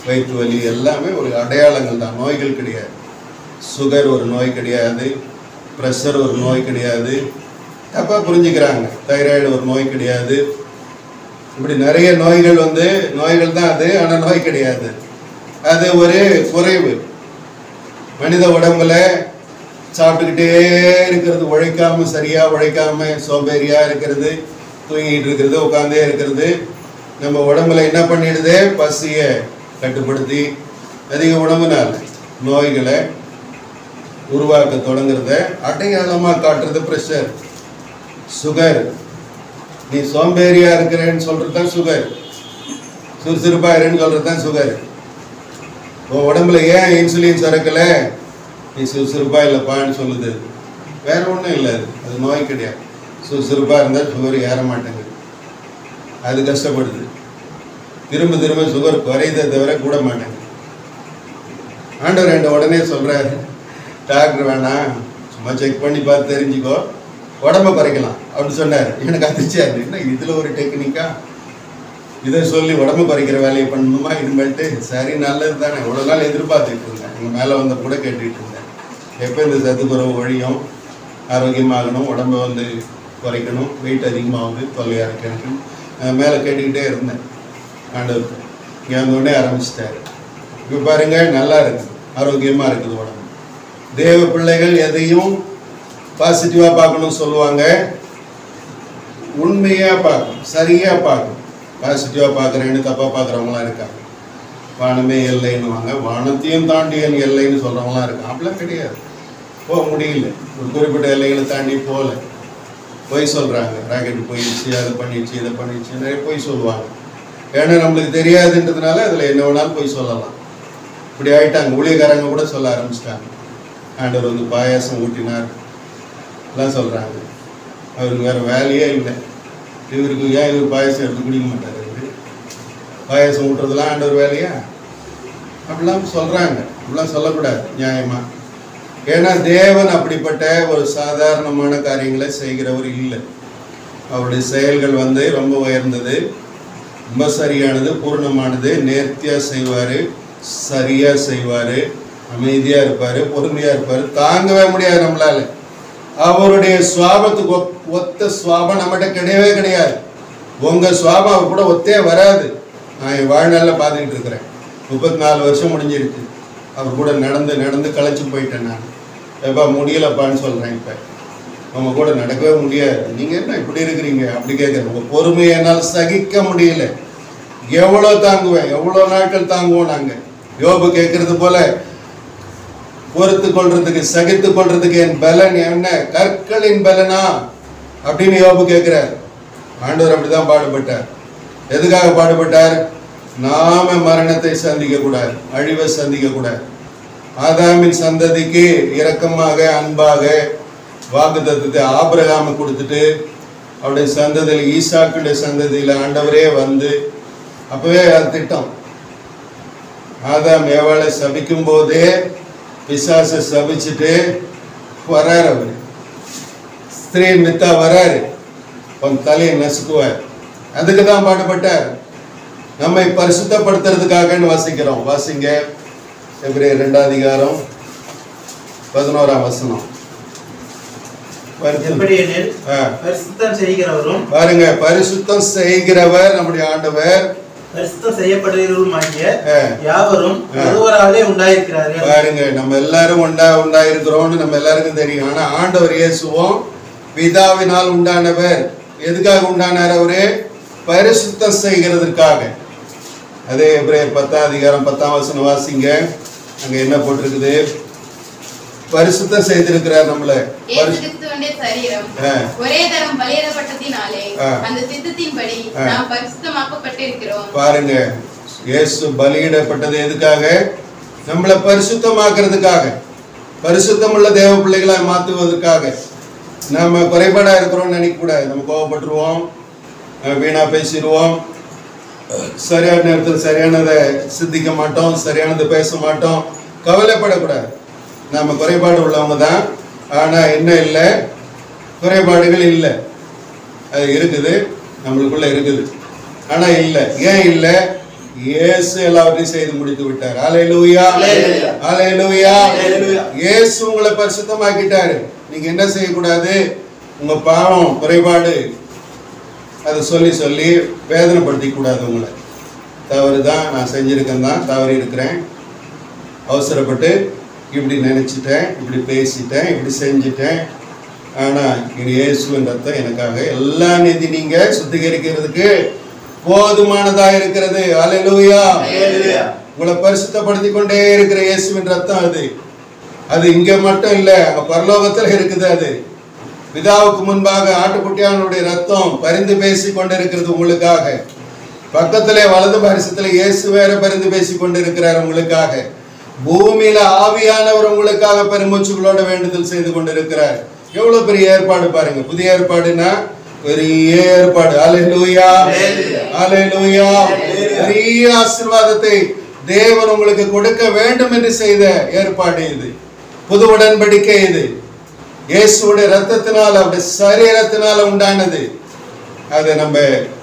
வயிற்று வலி எல்லாமே ஒரு அடையாளங்கள் தான், நோய்கள் கிடையாது. சுகர் ஒரு நோய் கிடையாது, ப்ரெஷர் ஒரு நோய் கிடையாது. தப்பாக புரிஞ்சுக்கிறாங்க. தைராய்டு ஒரு நோய் கிடையாது. இப்படி நிறைய நோய்கள் நோய்கள் தான் அது, ஆனால் நோய் கிடையாது. அது ஒரு குறைவு. மனித உடம்புல சாப்பிட்டுக்கிட்டே இருக்கிறது, உழைக்காமல், சரியாக உழைக்காமல் சோம்பேறியாக இருக்கிறது, தூங்கிட்டு இருக்கிறது, உட்காந்தே இருக்கிறது, நம்ம உடம்புல என்ன பண்ணிடுது? பசியை கட்டுப்படுத்தி அதிக உணவுனால் நோய்களை உருவாக்க தொடங்குறத அடையாளமாக காட்டுறது ப்ரெஷர், சுகர். நீ சோம்பேறியாக இருக்கிறேன்னு சொல்கிறது தான் சுகர், சுறுசுறுப்பாக இருன்னு சொல்கிறது தான் சுகர். உன் உடம்புல ஏன் இன்சுலின் சுரக்கலை? நீ சுறுசுறுப்பாக இல்லைப்பான்னு சொல்லுது. வேற ஒன்றும் இல்லை, அது நோய் கிடையாது. சுறுசுறுப்பாக இருந்தால் சுகர் ஏற மாட்டேங்குது, அது கஷ்டப்படுது. திரும்ப திரும்ப சுகர் குறையதை தவிர கூட மாட்டேங்குது. ஆண்டவர் என்கிட்ட உடனே சொல்கிறாரு, டாக்டர் வேணாம், சும்மா செக் பண்ணி பார்த்து தெரிஞ்சுக்கோ, உடம்பை குறைக்கலாம் அப்படின்னு சொன்னார். எனக்கு அதிர்ச்சியாக என்ன இதில் ஒரு டெக்னிக்கா? இதை சொல்லி உடம்பு குறைக்கிற வேலையை பண்ணணுமா இனிமேல்ட்டு? சரி, நல்லது தானே. இவ்வளோ நாள் எதிர்பார்த்துட்டு இருந்தேன், எங்கள் மேலே வந்த கூட கேட்டுக்கிட்டு இருந்தேன், எப்போ இந்த சத்துக்குறவு ஒழியும், ஆரோக்கியமாகணும், உடம்பை குறைக்கணும், வெயிட் அதிகமாகுது, தொல்லையாக இருக்கு எனக்கு, மேலே கேட்டுக்கிட்டே இருந்தேன். ஆண்டவர் இங்கே வந்தோடனே ஆரம்பிச்சிட்டாரு. இப்போ பாருங்கள், நல்லா இருக்குது, ஆரோக்கியமாக இருக்குது உடம்பு. தேவ பிள்ளைகள் எதையும் பாசிட்டிவாக பார்க்கணும்னு சொல்லுவாங்க, உண்மையாக பார்க்கணும், சரியாக பார்க்கணும். பாசிட்டிவாக பார்க்குறேன்னு தப்பாக பார்க்குறவங்களாம் இருக்காங்க. வானமே எல்லைன்னுவாங்க, வானத்தையும் தாண்டி என் எல்லைன்னு சொல்கிறவங்களாம் இருக்காங்க. அப்படிலாம் கிடையாது, போக முடியல, ஒரு குறிப்பிட்ட எல்லைகளை தாண்டி போகல. பொய் சொல்கிறாங்க, ராக்கெட் போயிடுச்சு, அதை பண்ணிடுச்சு, இதை பண்ணிடுச்சு, நிறைய பொய் சொல்லுவாங்க. ஏன்னா நம்மளுக்கு தெரியாதுன்றதுனால அதில் என்ன வேணாலும் பொய் சொல்லலாம். இப்படி ஆகிட்டாங்க. ஊழியக்காரங்க கூட சொல்ல ஆரம்பிச்சிட்டாங்க, ஆண்டவர் பாயாசம் ஊட்டினார் எல்லாம் சொல்கிறாங்க. அவருக்கு வேறு வேலையே இல்லை. இவருக்கு ஏன் இவர் பாயாசம் எடுத்து குடிக்க மாட்டார்? பாயாசம் ஊட்டுறதுலாம் ஆண்டவர் வேலையா? அப்படிலாம் சொல்கிறாங்க. அப்படிலாம் சொல்லக்கூடாது நியாயமாக. ஏன்னா தேவன் அப்படிப்பட்ட ஒரு சாதாரணமான காரியங்களை செய்கிறவர் இல்லை. அவருடைய செயல்கள் ரொம்ப உயர்ந்தது, ரொம்ப சரியானது, பூர்ணமானது. நேர்த்தியாக செய்வார், சரியாக செய்வார், அமைதியாக இருப்பார், பொறுமையாக இருப்பார். தாங்கவே முடியாது நம்மளால. அவருடைய சுவாபத்துக்கு ஒத்த சுவாபம் நம்மகிட்ட கிடையவே கிடையாது. உங்கள் சுவாபம் அவர் கூட ஒத்தே வராது. நான் என் வாழ்நாளில் பார்த்துக்கிட்டு இருக்கிறேன். 34 வருஷம் முடிஞ்சிருக்கு. அவர் கூட நடந்து நடந்து களைச்சி போயிட்டேன். நான் எப்பா முடியலப்பான்னு சொல்கிறேன். இப்போ அவங்க கூட நடக்கவே முடியாது. நீங்கள் என்ன இப்படி இருக்கிறீங்க அப்படி கேட்குறேன். உங்கள் பொறுமையை என்னால் சகிக்க முடியல. எவ்வளோ தாங்குவேன், எவ்வளோ நாட்கள் தாங்குவோம் நாங்கள். யோபு கேட்கறது போல பொறுத்து கொள்றதுக்கு, சகித்து கொள்றதுக்கு என் பலன் என்ன? கற்களின் பலனா அப்படின்னு யோபு கேட்கிறார். ஆண்டவர் அப்படிதான் பாடுபட்டார். எதுக்காக பாடுபட்டார்? நாம மரணத்தை சந்திக்க கூடாது, அழிவை சந்திக்க கூடாது. ஆதாமின் சந்ததிக்கு இரக்கமாக, அன்பாக வாக்குத்தத்தத்தை ஆபிரகாம கொடுத்துட்டு, அவருடைய சந்ததியில் ஈசாக்குடைய சந்ததியில் ஆண்டவரே அப்பவே அது திட்டம். ஆதாம் ஏவாளை சபிக்கும் போதே பிசாசை சபிச்சுட்டு வராரு. அவர் ஸ்திரீ மித்தா வராரு, உன் தலையை நசுக்குவார். அதுக்கு தான் பாடுபட்டார். நம்மை பரிசுத்தப்படுத்துறதுக்காகன்னு வாசிக்கிறோம். வாசிங்க எபிரேயர் 2 அதிகாரம் 11ஆம் வசனம். எப்படியெனில் பரிசுத்தம் செய்கிறவரும், பாருங்க, பரிசுத்தம் செய்கிறவர் நம்முடைய ஆண்டவர், பரிசுத்தம் செய்யப்படுகிறவருமாகிய யாவரும் ஒருவராலே உண்டாயிருக்கிறார்கள். பாருங்க, நம்ம எல்லாரும் உண்டாயிருக்கிறோம்னு நம்ம எல்லாருக்கும் தெரியும். ஆனா ஆண்டவர் இயேசுவும் பிதாவினால் உண்டானவர். எதுக்காக உண்டானார்? அவரு பரிசுத்தம் செய்கிறதுக்காக. அதே எபிரேயர் 10ஆம் அதிகாரம் 10ஆம் வசனம் வாசிங்க. அங்க என்ன போட்டிருக்குது? பரிசுத்தம் செய்திருக்கிறார் நம்மள. ஒரே தரம் பலியிடப்பட்டதினாலே அந்த சித்தத்தின்படி நாம் பரிசுத்தமாக்கப்பட்டிருக்கிறோம். பாருங்க, இயேசு பலியிடப்பட்டது எதுக்காக? நம்மள பரிசுத்தமாக்குறதுக்காக, பரிசுத்தமுள்ள தேவ பிள்ளைகளை மாற்றுவதற்காக. நம்ம குறைபாடா இருக்கிறோம்னு நினைக்க கூடாது. நம்ம கோவப்பட்டுருவோம், வீணா பேசிடுவோம், சரியான நேரத்தில் சரியானதை சிந்திக்க மாட்டோம், சரியானதை பேச மாட்டோம். கவலைப்படக்கூடாது. நம்ம குறைபாடு உள்ளவங்க தான். ஆனா என்ன இல்லை, குறைபாடுகள் இல்லை. அது இருக்குது, நம்மளுக்குள்ள இருக்குது. ஆனா இல்லை. ஏன் இல்லை? இயேசு எல்லாவற்றையும் செய்து முடித்து விட்டார். அல்லேலூயா, அல்லேலூயா. இயேசு உங்களை பரிசுத்தமாக்கிட்டாரு. நீங்க என்ன செய்யக்கூடாது? உங்க பாவம், குறைபாடு, அதை சொல்லி சொல்லி வேதனைப்படுத்தி கூடாது. உங்களை தவறு தான், நான் செஞ்சிருக்கேன் தான், தவறி இருக்கிறேன், அவசரப்பட்டு இப்படி நினைச்சிட்டேன், இப்படி பேசிட்டேன், இப்படி செஞ்சிட்டேன். ஆனா இது இயேசுவின் ரத்தம் எனக்காக எல்லா நீதி நீங்க சுத்திகரிக்கிறதுக்கு போதுமானதா இருக்கிறது. அல்லேலூயா. உங்களை பரிசுத்தப்படுத்தி கொண்டே இருக்கிற இயேசுவின் ரத்தம் அது. அது இங்க மட்டும் இல்ல, அங்க பரலோகத்துல இருக்குது. அது பிதாவுக்கு முன்பாக ஆட்டுக்குட்டியானுடைய ரத்தம் பரிந்து பேசி கொண்டிருக்கிறது உங்களுக்காக. பக்கத்திலே வலது பரிசத்துல இயேசு வேற பரிந்து பேசி கொண்டிருக்கிறார் உங்களுக்காக. பூமியில ஆவியானவர் உங்களுக்காக பெருமூச்சுகளோட வேண்டுதல் செய்து கொண்டிருக்கிறார். எவ்வளவு பெரிய ஏற்பாடு பாருங்க. புதிய ஏற்பாடுனா பெரிய ஏற்பாடு. அல்லேலூயா, அல்லேலூயா. பெரிய ஆசீர்வாதத்தை தேவன் உங்களுக்கு கொடுக்க வேண்டும் என்று செய்த ஏற்பாடு இது. புது உடன்படிக்கை இது. இயேசுடைய ரத்தத்தினால, அவருடைய சரீரத்தினால உண்டானது. அதை நம்ம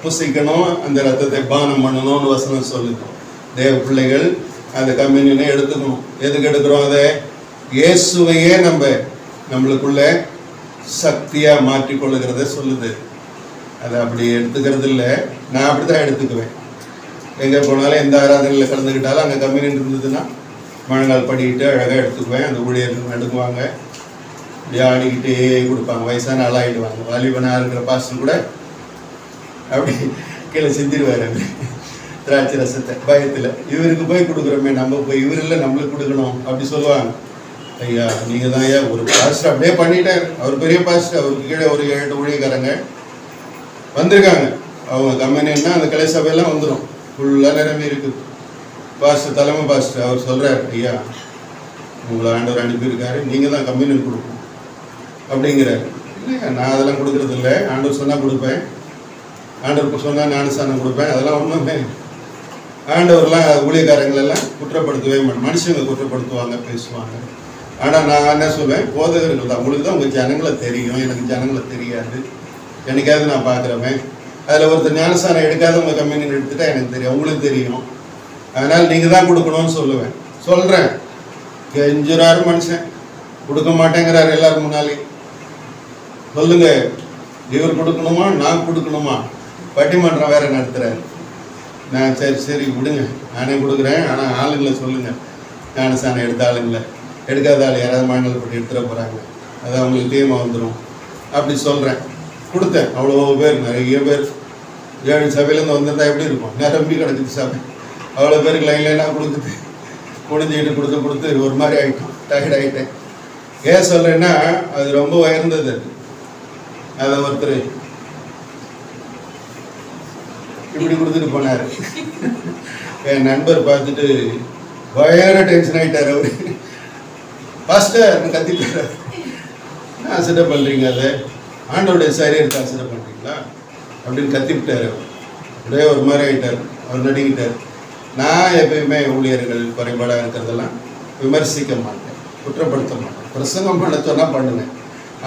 புசிக்கணும், அந்த ரத்தத்தை பானம் பண்ணணும்னு வசனம் சொல்லுது. தேவ பிள்ளைகள் அந்த கம்யூனியனை எடுத்துக்கணும். எதுக்கு எடுக்கிறோம்? அதை இயேசுவையே நம்மளுக்குள்ள சக்தியா மாற்றிக்கொள்ளுகிறத சொல்லுது. அதை அப்படி எடுத்துக்கிறது இல்லை. நான் அப்படித்தான் எடுத்துக்குவேன். எங்கே போனாலும் எந்த ஆராதனையில் கலந்துக்கிட்டாலும் அங்கே கம்யூனியன் இருந்ததுன்னா முழங்கால் படிக்கிட்டு அழகாக எடுத்துக்குவேன். அந்த ஊழியர்கள் நடுக்குவாங்க, இப்படி ஆடிக்கிட்டே கொடுப்பாங்க. வயசான ஆளாகிடுவாங்க. வாலிபனாக இருக்கிற பாஸ்டர் கூட அப்படி கீழே செஞ்சிருவார். திராட்சை ரசத்தை பயத்தில் இவருக்கு போய் கொடுக்குறோமே, நம்ம போய் இவர் இல்லை நம்மளுக்கு கொடுக்கணும் அப்படி சொல்லுவாங்க. ஐயா நீங்கள் தான் ஐயா ஒரு பாஸ்டர் அப்படியே பண்ணிட்டார். அவர் பெரிய பாஸ்டர், அவருக்கு கீழே ஒரு 7 ஊழியக்காரங்க வந்திருக்காங்க. அவங்க கம்யூனியன்னா அந்த கலை சபையெல்லாம் வந்துடும், ஃபுல்லாக நிரம்பி இருக்குது. பாஸ்டர், தலைமை பாஸ்டர் அவர் சொல்கிறார், ஐயா உங்களை ஆண்டவர் அனுப்பியிருக்காரு, நீங்கள் தான் கம்யூனியன் கொடுக்கணும் அப்படிங்கிறார். இல்லையா, நான் அதெல்லாம் கொடுக்குறது இல்லை. ஆண்டவர் சொன்னால் கொடுப்பேன், ஆண்டவர் சொன்னால் ஞானஸ்தானம் கொடுப்பேன். அதெல்லாம் ஒன்றுமே. ஆண்டவர்லாம் ஊழியக்காரங்களெல்லாம் குற்றப்படுத்தவே மாட்டேன். மனுஷங்க குற்றப்படுத்துவாங்க, பேசுவாங்க. ஆனால் நான் என்ன சொல்வேன், போதகர்கள் தான். உங்களுக்கு தான் உங்கள் ஜனங்களை தெரியும், எனக்கு ஜனங்களை தெரியாது. என்னைக்காவது நான் பார்க்குறவன். அதில் ஒருத்தர் ஞானஸ்தானம் எடுக்காத உங்கள் கம்யூனியன் எடுத்துட்டா எனக்கு தெரியும், உங்களுக்கு தெரியும். அதனால் நீங்கள் தான் கொடுக்கணும்னு சொல்லுவேன். சொல்கிறேன். கெஞ்சுறாரு மனுஷன், கொடுக்க மாட்டேங்கிறாரு எல்லாரும் முன்னாலே. சொல்லுங்க, இவர் கொடுக்கணுமா நான் கொடுக்கணுமா? பட்டிமன்றம் வேற நடத்துகிறாரு. நான் சரி சரி விடுங்க, நானே கொடுக்குறேன், ஆனால் ஆளுங்களை சொல்லுங்கள், ஞானஸ்தானம் எடுத்த ஆளுங்களை. எடுக்காத ஆள் யாராவது மாநில பட்டு எடுத்துட போகிறாங்க, அது அவங்களுக்கு தீமை வந்துடும் அப்படி சொல்கிறேன். கொடுத்தேன். அவ்வளோ பேர், நிறைய பேர் 7 சபையிலேருந்து வந்திருந்தா எப்படி இருக்கும்? நிரம்பி கிடக்குது சபை. அவ்வளோ பேருக்கு லைன் லைனாக கொடுக்குது. முடிஞ்சுக்கிட்டு கொடுத்து ஒரு மாதிரி ஆகிட்டோம், டயர்ட் ஆகிட்டேன். ஏன் சொல்கிறேன்னா, அது ரொம்ப உயர்ந்தது. அதை ஒருத்தர் இப்படி கொடுத்துட்டு போனார். என் நண்பர் பார்த்துட்டு பயங்கர டென்ஷன் ஆகிட்டார். அவரு பாஸ்டர் கத்திட்டார். நான் சிட்ட பண்ணுறீங்க, அதை ஆண்டோடைய சரீரத்தை அசிடம் பண்ணுறீங்களா அப்படின்னு கத்திவிட்டார். அவர் அப்படியே ஒரு மாதிரி ஆகிட்டார், அவர் நடுங்கிட்டார். நான் எப்பயுமே ஊழியர்கள் குறைபாடாக இருக்கிறதெல்லாம் விமர்சிக்க மாட்டேன், குற்றப்படுத்த மாட்டேன். பிரசங்கம் பண்ண சொன்னால் பண்ணுவேன்.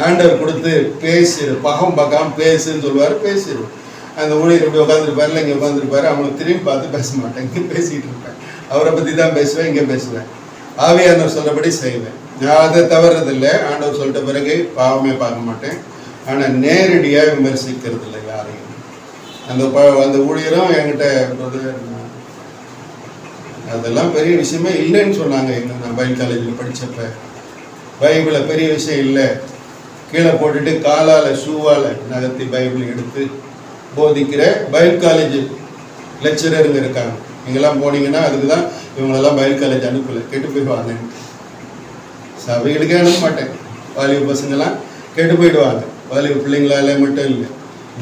ஆண்டவர் கொடுத்து பேசிடு, பகம் பார்க்காம பேசுன்னு சொல்லுவார், பேசிடுவோம். அந்த ஊழியர் இப்படி உட்காந்துருப்பார், இல்லை இங்கே உட்காந்துருப்பாரு. அவங்களுக்கு திரும்பி பார்த்து பேச மாட்டேன், இங்கே பேசிகிட்டு இருப்பேன். அவரை பற்றி தான் பேசுவேன், இங்கே பேசுவேன். ஆவியானவர் சொல்கிறபடி செய்வேன். நான் அதை தவறதில்லை. ஆண்டவர் சொல்லிட்ட பிறகு பாவமே பார்க்க மாட்டேன். ஆனால் நேரடியாக விமர்சிக்கிறது இல்லை யாரையும். அந்த ஊழியரும் என்கிட்ட அதெல்லாம் பெரிய விஷயமே இல்லைன்னு சொன்னாங்க. நான் பைபிள் காலேஜில் படித்தப்ப பைபிளை பெரிய விஷயம் இல்லை, கீழே போட்டுட்டு காலால் ஷூவால் நகர்த்தி பைபிள் எடுத்து போதிக்கிற பைபிள் காலேஜ் லெக்சரருங்க இருக்காங்க. நீங்கள்லாம் போனீங்கன்னா அதுக்கு தான் இவங்களெல்லாம் பைபிள் காலேஜ் அனுப்பலை, கெட்டு போயிடுவாங்க. சபைகளுக்கே அனுப்ப மாட்டேன். வாலிப பசங்கள்லாம் கெட்டு போயிடுவாங்க. வாலிப பிள்ளைங்களாலே மட்டும் இல்லை,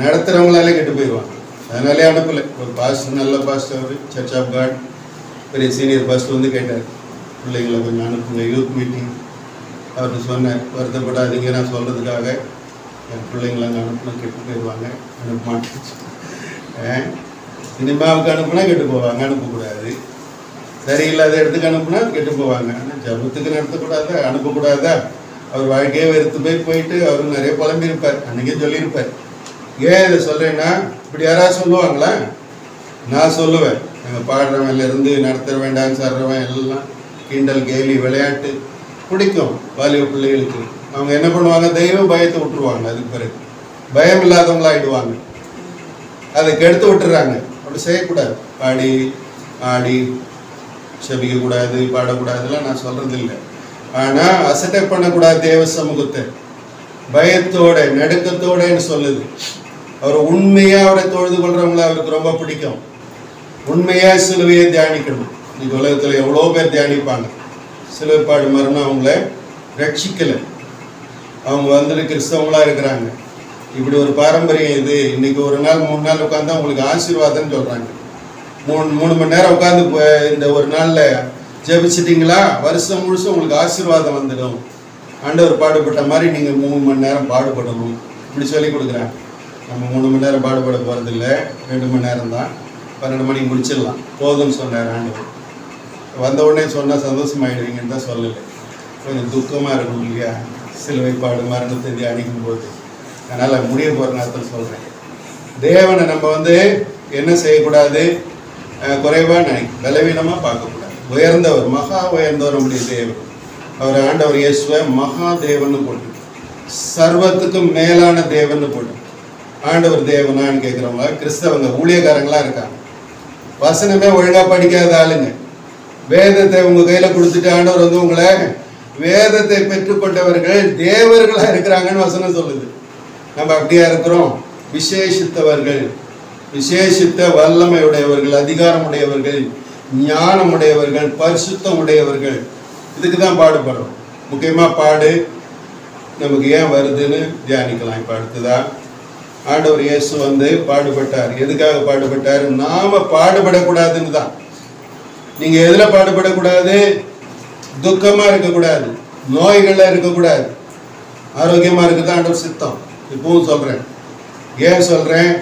நடத்துகிறவங்களாலே கெட்டு போயிடுவாங்க. அதனாலே அனுப்பலை. ஒரு பாஸ்டர், நல்ல பாஸ்டர், சர்ச் ஆஃப் காட் பெரிய சீனியர் பாஸ்டர் வந்து கேட்டார், பிள்ளைங்களை கொஞ்சம் அனுப்புங்க யூத் மீட்டிங். அவருக்கு சொன்னேன், வருத்தப்படாதீங்க, நான் சொல்கிறதுக்காக என் பிள்ளைங்களை அங்கே அனுப்புனா கெட்டு போயிடுவாங்க, அனுப்ப மாட்டேன். சினிமாவுக்கு அனுப்புனா கெட்டு போவாங்க, அனுப்பக்கூடாது. சரியில்லாத இடத்துக்கு அனுப்புனா கெட்டு போவாங்க. ஆனால் ஜபத்துக்கு நடத்தக்கூடாதா, அனுப்பக்கூடாதா? அவர் வாழ்க்கையே வெறுத்து போயிட்டு அவரும் நிறைய புலம்பியிருப்பார், அன்றைக்கே சொல்லியிருப்பார். ஏன் இதை சொல்கிறேன்னா, இப்படி யாராவது சொல்லுவாங்களா? நான் சொல்லுவேன். எங்கள் பாடுறவன்லேருந்து நடத்துகிறவன், டான்ஸ் ஆடுறவன் எல்லாம் கிண்டல் கேலி விளையாட்டு பிடிக்கும் வாலிப பிள்ளைகளுக்கு. அவங்க என்ன பண்ணுவாங்க, தெய்வ பயத்தை விட்டுருவாங்க. அதுக்கு பிறகு பயம் இல்லாதவங்களாகிடுவாங்க. அதை கெடுத்து விட்டுறாங்க. அப்படி செய்யக்கூடாது. பாடி ஆடி செபிக்கக்கூடாது, பாடக்கூடாதுலாம் நான் சொல்கிறது இல்லை. ஆனால் அசட்டை பண்ணக்கூடாது. தேவ சமூகத்தை பயத்தோட நடுக்கத்தோடன்னு சொல்லுது. அவர் உண்மையாக அவரை தொழுது கொள்றவங்கள அவருக்கு ரொம்ப பிடிக்கும். உண்மையாக சிலுவையை தியானிக்கணும். இன்னைக்கு உலகத்தில் எவ்வளோ பேர் தியானிப்பாங்க. சிலுவைப்பாடு மரணம் அவங்கள ரட்சிக்கலை. அவங்க வந்துட்டு கிறிஸ்தவங்களாக இருக்கிறாங்க. இப்படி ஒரு பாரம்பரியம் இது. இன்னைக்கு ஒரு நாள் 3 நாள் உட்காந்து அவங்களுக்கு ஆசீர்வாதம்னு சொல்கிறாங்க. 3 மணி நேரம் உட்காந்து இந்த ஒரு நாளில் ஜெபிச்சிட்டிங்களா, வருஷம் முழுசும் உங்களுக்கு ஆசீர்வாதம் வந்துடும். ஆண்டவர் பாடுபட்ட மாதிரி நீங்கள் 3 மணி நேரம் பாடுபடணும், இப்படி சொல்லி கொடுக்குறாங்க. நம்ம 3 மணி நேரம் பாடுபட போகிறதில்ல, 2 மணி நேரம் தான். 12 மணிக்கு முடிச்சிடலாம் போதும்னு சொன்னார் ஆண்டவர். வந்த உடனே சொன்னால் சந்தோஷமாயிடுவீங்கன்னு தான் சொல்லலை. கொஞ்சம் துக்கமாக இருக்கும் இல்லையா, சிலுவைப்பாடு மரணத்தை தியானிக்கும் போது. அதனால் முடிய போகிற நேரத்தில் சொல்கிறேன், தேவனை நம்ம என்ன செய்யக்கூடாது, குறைவாக பலவீனமாக பார்க்கக்கூடாது. உயர்ந்தவர், மகா உயர்ந்தவர் நம்முடைய தேவன். அவர் ஆண்டவர் இயேசுவை மகா தேவன்னு போட்டு, சர்வத்துக்கும் மேலான தேவன்னு போட்டு. ஆண்டவர் தேவனான்னு கேட்குறவங்க கிறிஸ்தவங்க ஊழியக்காரங்களாம் இருக்காங்க. வசனமே ஒழுங்காக படிக்காத ஆளுங்க. வேதத்தை உங்கள் கையில் கொடுத்துட்டு ஆண்டவர் உங்களை வேதத்தை பெற்றுக்கொண்டவர்கள் தேவர்களாக இருக்கிறாங்கன்னு வசனம் சொல்லுது. நம்ம அப்படியா இருக்கிறோம்? விசேஷித்தவர்கள், விசேஷித்த வல்லமை உடையவர்கள், அதிகாரம் உடையவர்கள், ஞானம் உடையவர்கள், பரிசுத்தம் உடையவர்கள். இதுக்கு தான் பாடுபடுறோம். முக்கியமாக பாடு நமக்கு ஏன் வருதுன்னு தியானிக்கலாம். இப்போ அடுத்ததான் ஆண்டவர் இயேசு பாடுபட்டார். எதுக்காக பாடுபட்டார்? நாம பாடுபடக்கூடாதுன்னு தான். நீங்க எதுல பாடுபடக்கூடாது? துக்கமா இருக்கக்கூடாது, நோய்கள்ல இருக்கக்கூடாது, ஆரோக்கியமா இருக்குதான் ஆண்டவர் சித்தம். இப்பவும் சொல்றேன். ஏன் சொல்றேன்?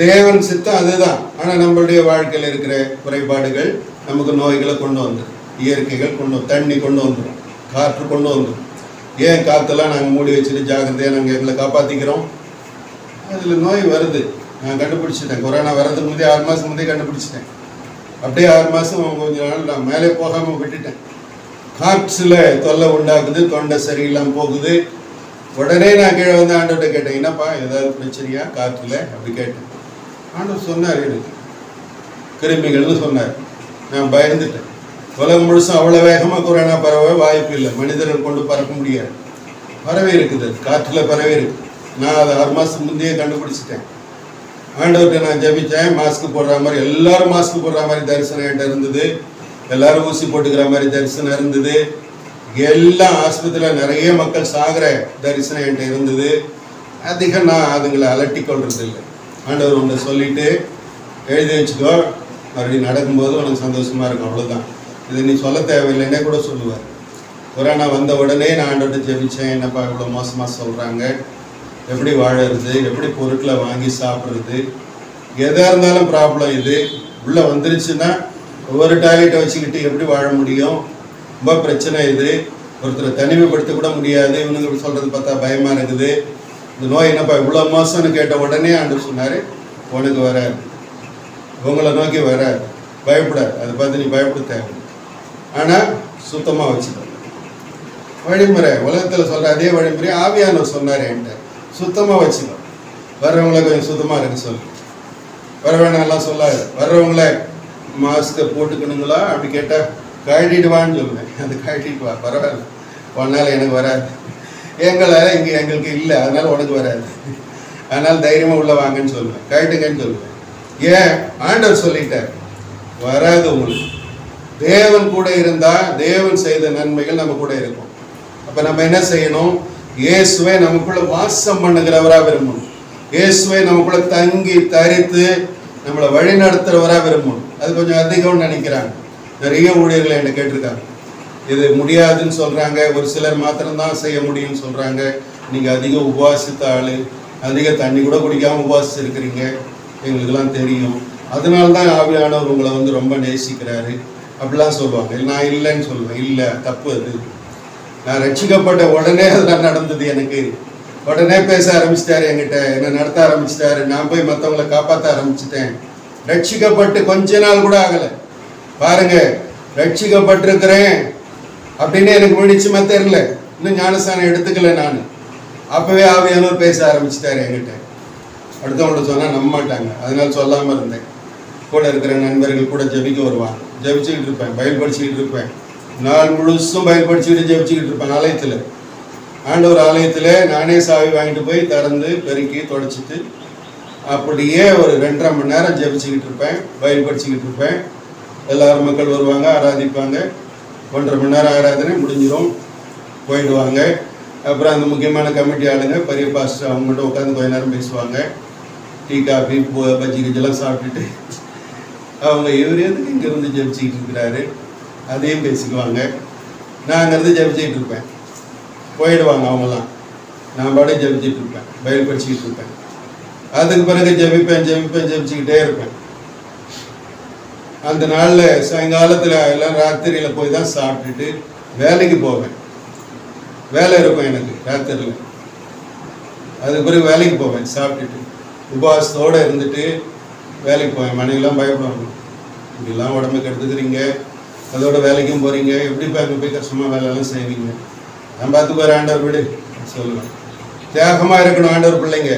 தேவன் சித்தம் அதுதான். ஆனா நம்மளுடைய வாழ்க்கையில் இருக்கிற குறைபாடுகள் நமக்கு நோய்களை கொண்டு வந்துடும். இயற்கைகள் தண்ணி கொண்டு வந்துடும், காற்று கொண்டு வந்துடும். ஏன் காற்றெல்லாம் நாங்கள் மூடி வச்சுட்டு ஜாக்கிரதையாக நாங்கள் எங்களை காப்பாற்றிக்கிறோம்? அதில் நோய் வருது. நான் கண்டுபிடிச்சிட்டேன். கொரோனா வர்றதுக்கு முந்தைய 6 மாதம் முந்தைய கண்டுபிடிச்சிட்டேன். அப்படியே 6 மாதம் கொஞ்ச நாள் நான் மேலே போகாமல் விட்டுட்டேன். காற்றில் தொல்லை உண்டாக்குது, தொண்டை சரியில்லாமல் போகுது. உடனே நான் கீழே ஆண்டவர்கிட்ட கேட்டேன், என்னப்பா ஏதாவது பிரச்சனையா காற்றில்? அப்படி கேட்டேன். ஆண்டவர் சொன்னார், எனக்கு கிருமிகள்னு சொன்னார். நான் பயந்துட்டேன். உலகம் முழுசும் அவ்வளோ வேகமாக கொரோனா பரவ வாய்ப்பு இல்லை. மனிதர்கள் கொண்டு பறக்க முடியாது. பறவை இருக்குது, காற்றில் பறவை இருக்குது. நான் அதை 6 மாதத்துக்கு முந்தையே கண்டுபிடிச்சிட்டேன். ஆண்டவர்கிட்ட நான் ஜெபிச்சேன். மாஸ்க் போடுற மாதிரி, எல்லாரும் மாஸ்க் போடுற மாதிரி தரிசனம் என்கிட்ட இருந்தது. எல்லாரும் ஊசி போட்டுக்கிற மாதிரி தரிசனம் இருந்தது. எல்லாம் ஆஸ்பத்திரியில் நிறைய மக்கள் சாகிற தரிசனம் என்கிட்ட இருந்தது. அதிகம் நான் அதுங்களை அலட்டி கொள்றது இல்லை. ஆண்டவர் உன்னை சொல்லிட்டு எழுதி வச்சுக்கோ, மறுபடியும் நடக்கும்போது உனக்கு சந்தோஷமாக இருக்கும், அவ்வளோதான். இதை நீ சொல்ல தேவையில்லைன்னே கூட சொல்லுவார். கொரோனா வந்த உடனே நான் ஆண்டவர்கிட்ட ஜெபிச்சேன். என்னப்பா இவ்வளோ மோசமாக சொல்கிறாங்க, எப்படி வாழறது, எப்படி பொருட்களை வாங்கி சாப்பிட்றது, எதாக இருந்தாலும் ப்ராப்ளம். இது உள்ளே வந்துருச்சுன்னா ஒவ்வொரு டாய்லெட்டை வச்சுக்கிட்டு எப்படி வாழ முடியும்? ரொம்ப பிரச்சனை. இது ஒருத்தரை தனிமைப்படுத்த கூட முடியாது. இவனுங்க சொல்கிறது பார்த்தா பயமாக இருக்குது. இந்த நோய் என்னப்பா இவ்வளோ மோசம்னு கேட்ட உடனே ஆண்டவர் சொன்னார், உனக்கு வராது, உங்களை நோக்கி வராது, பயப்படாது. அதை பார்த்து நீ பயப்பட தேவை, ஆனால் சுத்தமாக வச்சுக்க. வழிமுறை உலகத்தில் சொல்ற அதே வழிமுறை ஆவியானவர் சொன்னார் என்கிட்ட. சுத்தமாக வச்சுக்கோ, வர்றவங்களை கொஞ்சம் சுத்தமாக இருக்க சொல்லு. வர வேணாம்லாம் சொல்லாது. வர்றவங்கள மாஸ்கை போட்டுக்கணுங்களா அப்படி கேட்டால் கழட்டிட்டு வான்னு சொல்லுவேன். அது கழட்டிட்டு வா, பரவாயில்ல, உன்னால் எனக்கு வராது, எங்களால் இங்கே எங்களுக்கு இல்லை, அதனால உனக்கு வராது, அதனால் தைரியமாக உள்ள வாங்கன்னு சொல்லுவேன், கழட்டுங்கன்னு சொல்லுவேன். ஏன்? ஆண்டவர் சொல்லிட்டார், வராது உங்களுக்கு. தேவன் கூட இருந்தால் தேவன் செய்த நன்மைகள் நம்ம கூட இருக்கும். அப்போ நம்ம என்ன செய்யணும்? இயேசுவை நமக்குள்ள வாசம் பண்ணுகிறவராக விரும்பணும். இயேசுவை நமக்குள்ள தங்கி தரித்து நம்மளை வழி நடத்துகிறவராக விரும்பணும். அது கொஞ்சம் அதிகம்னு நினைக்கிறாங்க. நிறைய ஊழியர்களை என்ன கேட்டிருக்காங்க, இது முடியாதுன்னு சொல்கிறாங்க, ஒரு சிலர் மாத்திரம்தான் செய்ய முடியும்னு சொல்கிறாங்க. நீங்கள் அதிகம் உபவாசித்த ஆள், அதிக தண்ணி கூட குடிக்காமல் உபவாசிச்சிருக்கிறீங்க, எங்களுக்கெல்லாம் தெரியும், அதனால தான் ஆவியானவர் உங்களை வந்து ரொம்ப நேசிக்கிறாரு அப்படிலாம் சொல்லுவாங்க. நான் இல்லைன்னு சொல்லுவேன். இல்லை, தப்பு. அது நான் ரட்சிக்கப்பட்ட உடனே அதெல்லாம் நடந்தது. எனக்கு உடனே பேச ஆரம்பிச்சிட்டாரு, என்கிட்ட என்னை நடத்த ஆரம்பிச்சிட்டாரு, நான் போய் மற்றவங்களை காப்பாற்ற ஆரம்பிச்சிட்டேன். ரட்சிக்கப்பட்டு கொஞ்ச நாள் கூட ஆகலை பாருங்க, ரட்சிக்கப்பட்டிருக்கிறேன் அப்படின்னு எனக்கு நிச்சயமா தெரியல, இன்னும் ஞானஸ்தானம் எடுத்துக்கல நான். அப்பவே ஆவியானவர் பேச ஆரம்பிச்சிட்டாரு என்கிட்ட. அடுத்தவங்கள்ட்ட சொன்னால் நம்ப மாட்டாங்க, அதனால சொல்லாமல் இருந்தேன். கூட இருக்கிற நண்பர்கள் கூட ஜெபிக்க வருவாங்க, ஜெபிச்சுக்கிட்டு இருப்பேன், பைபிள் படிச்சுக்கிட்டு இருப்பேன், நாள் முழுசும் பைபிள் படிச்சுக்கிட்டு ஜெபிச்சுக்கிட்டு இருப்பேன். ஆலயத்தில், ஆண்டவர் ஆலயத்தில் நானே சாவி வாங்கிட்டு போய் திறந்து பெருக்கி தொடச்சிட்டு அப்படியே ஒரு 2.5 மணி நேரம் ஜெபிச்சுக்கிட்டு இருப்பேன், பைபிள் படிச்சுக்கிட்டு இருப்பேன். எல்லாரும் மக்கள் வருவாங்க, ஆராதிப்பாங்க. 1.5 மணி நேரம் ஆராதனை முடிஞ்சிடும், போயிடுவாங்க. அப்புறம் அந்த முக்கியமான கமிட்டி ஆளுங்க, பெரிய பாஸ்டர், அவங்ககிட்ட உட்காந்து கொஞ்ச நேரம் பேசுவாங்க. டீ காஃபி பஜ்ஜி கிஜெல்லாம் சாப்பிட்டுட்டு அவங்க இவர் எதுக்கு இங்கேருந்து ஜெபிச்சுக்கிட்டு இருக்கிறாரு அதையும் பேசிக்குவாங்க. நான் அங்கேருந்து ஜெபிச்சுக்கிட்டு இருப்பேன், போயிடுவாங்க அவங்கெல்லாம். நான் பாடே ஜெபிச்சுட்டு இருப்பேன், பைபிள் படிச்சுக்கிட்டு இருப்பேன். அதுக்கு பிறகு ஜெபிச்சுக்கிட்டே இருப்பேன். அந்த நாளில் சாயங்காலத்தில் எல்லாம் ராத்திரியில் போய் தான் சாப்பிட்டுட்டு வேலைக்கு போவேன். வேலை இருக்கும் எனக்கு ராத்திரியில், அதுக்கு பிறகு வேலைக்கு போவேன். சாப்பிட்டுட்டு உபவாசத்தோடு இருந்துட்டு வேலைக்கு போவேன். மனைவிலாம் பயப்படுவாங்க, இப்படிலாம் உடம்புக்கு எடுத்துக்கிறீங்க, அதோட வேலைக்கும் போகிறீங்க, எப்படி அங்கே போய் கஷ்டமாக வேலையெல்லாம் செய்வீங்க, நான் பார்த்து போகிற ஆண்டவர் விடு சொல்லுவேன். தியாகமாக இருக்கணும் ஆண்டவர் பிள்ளைங்க,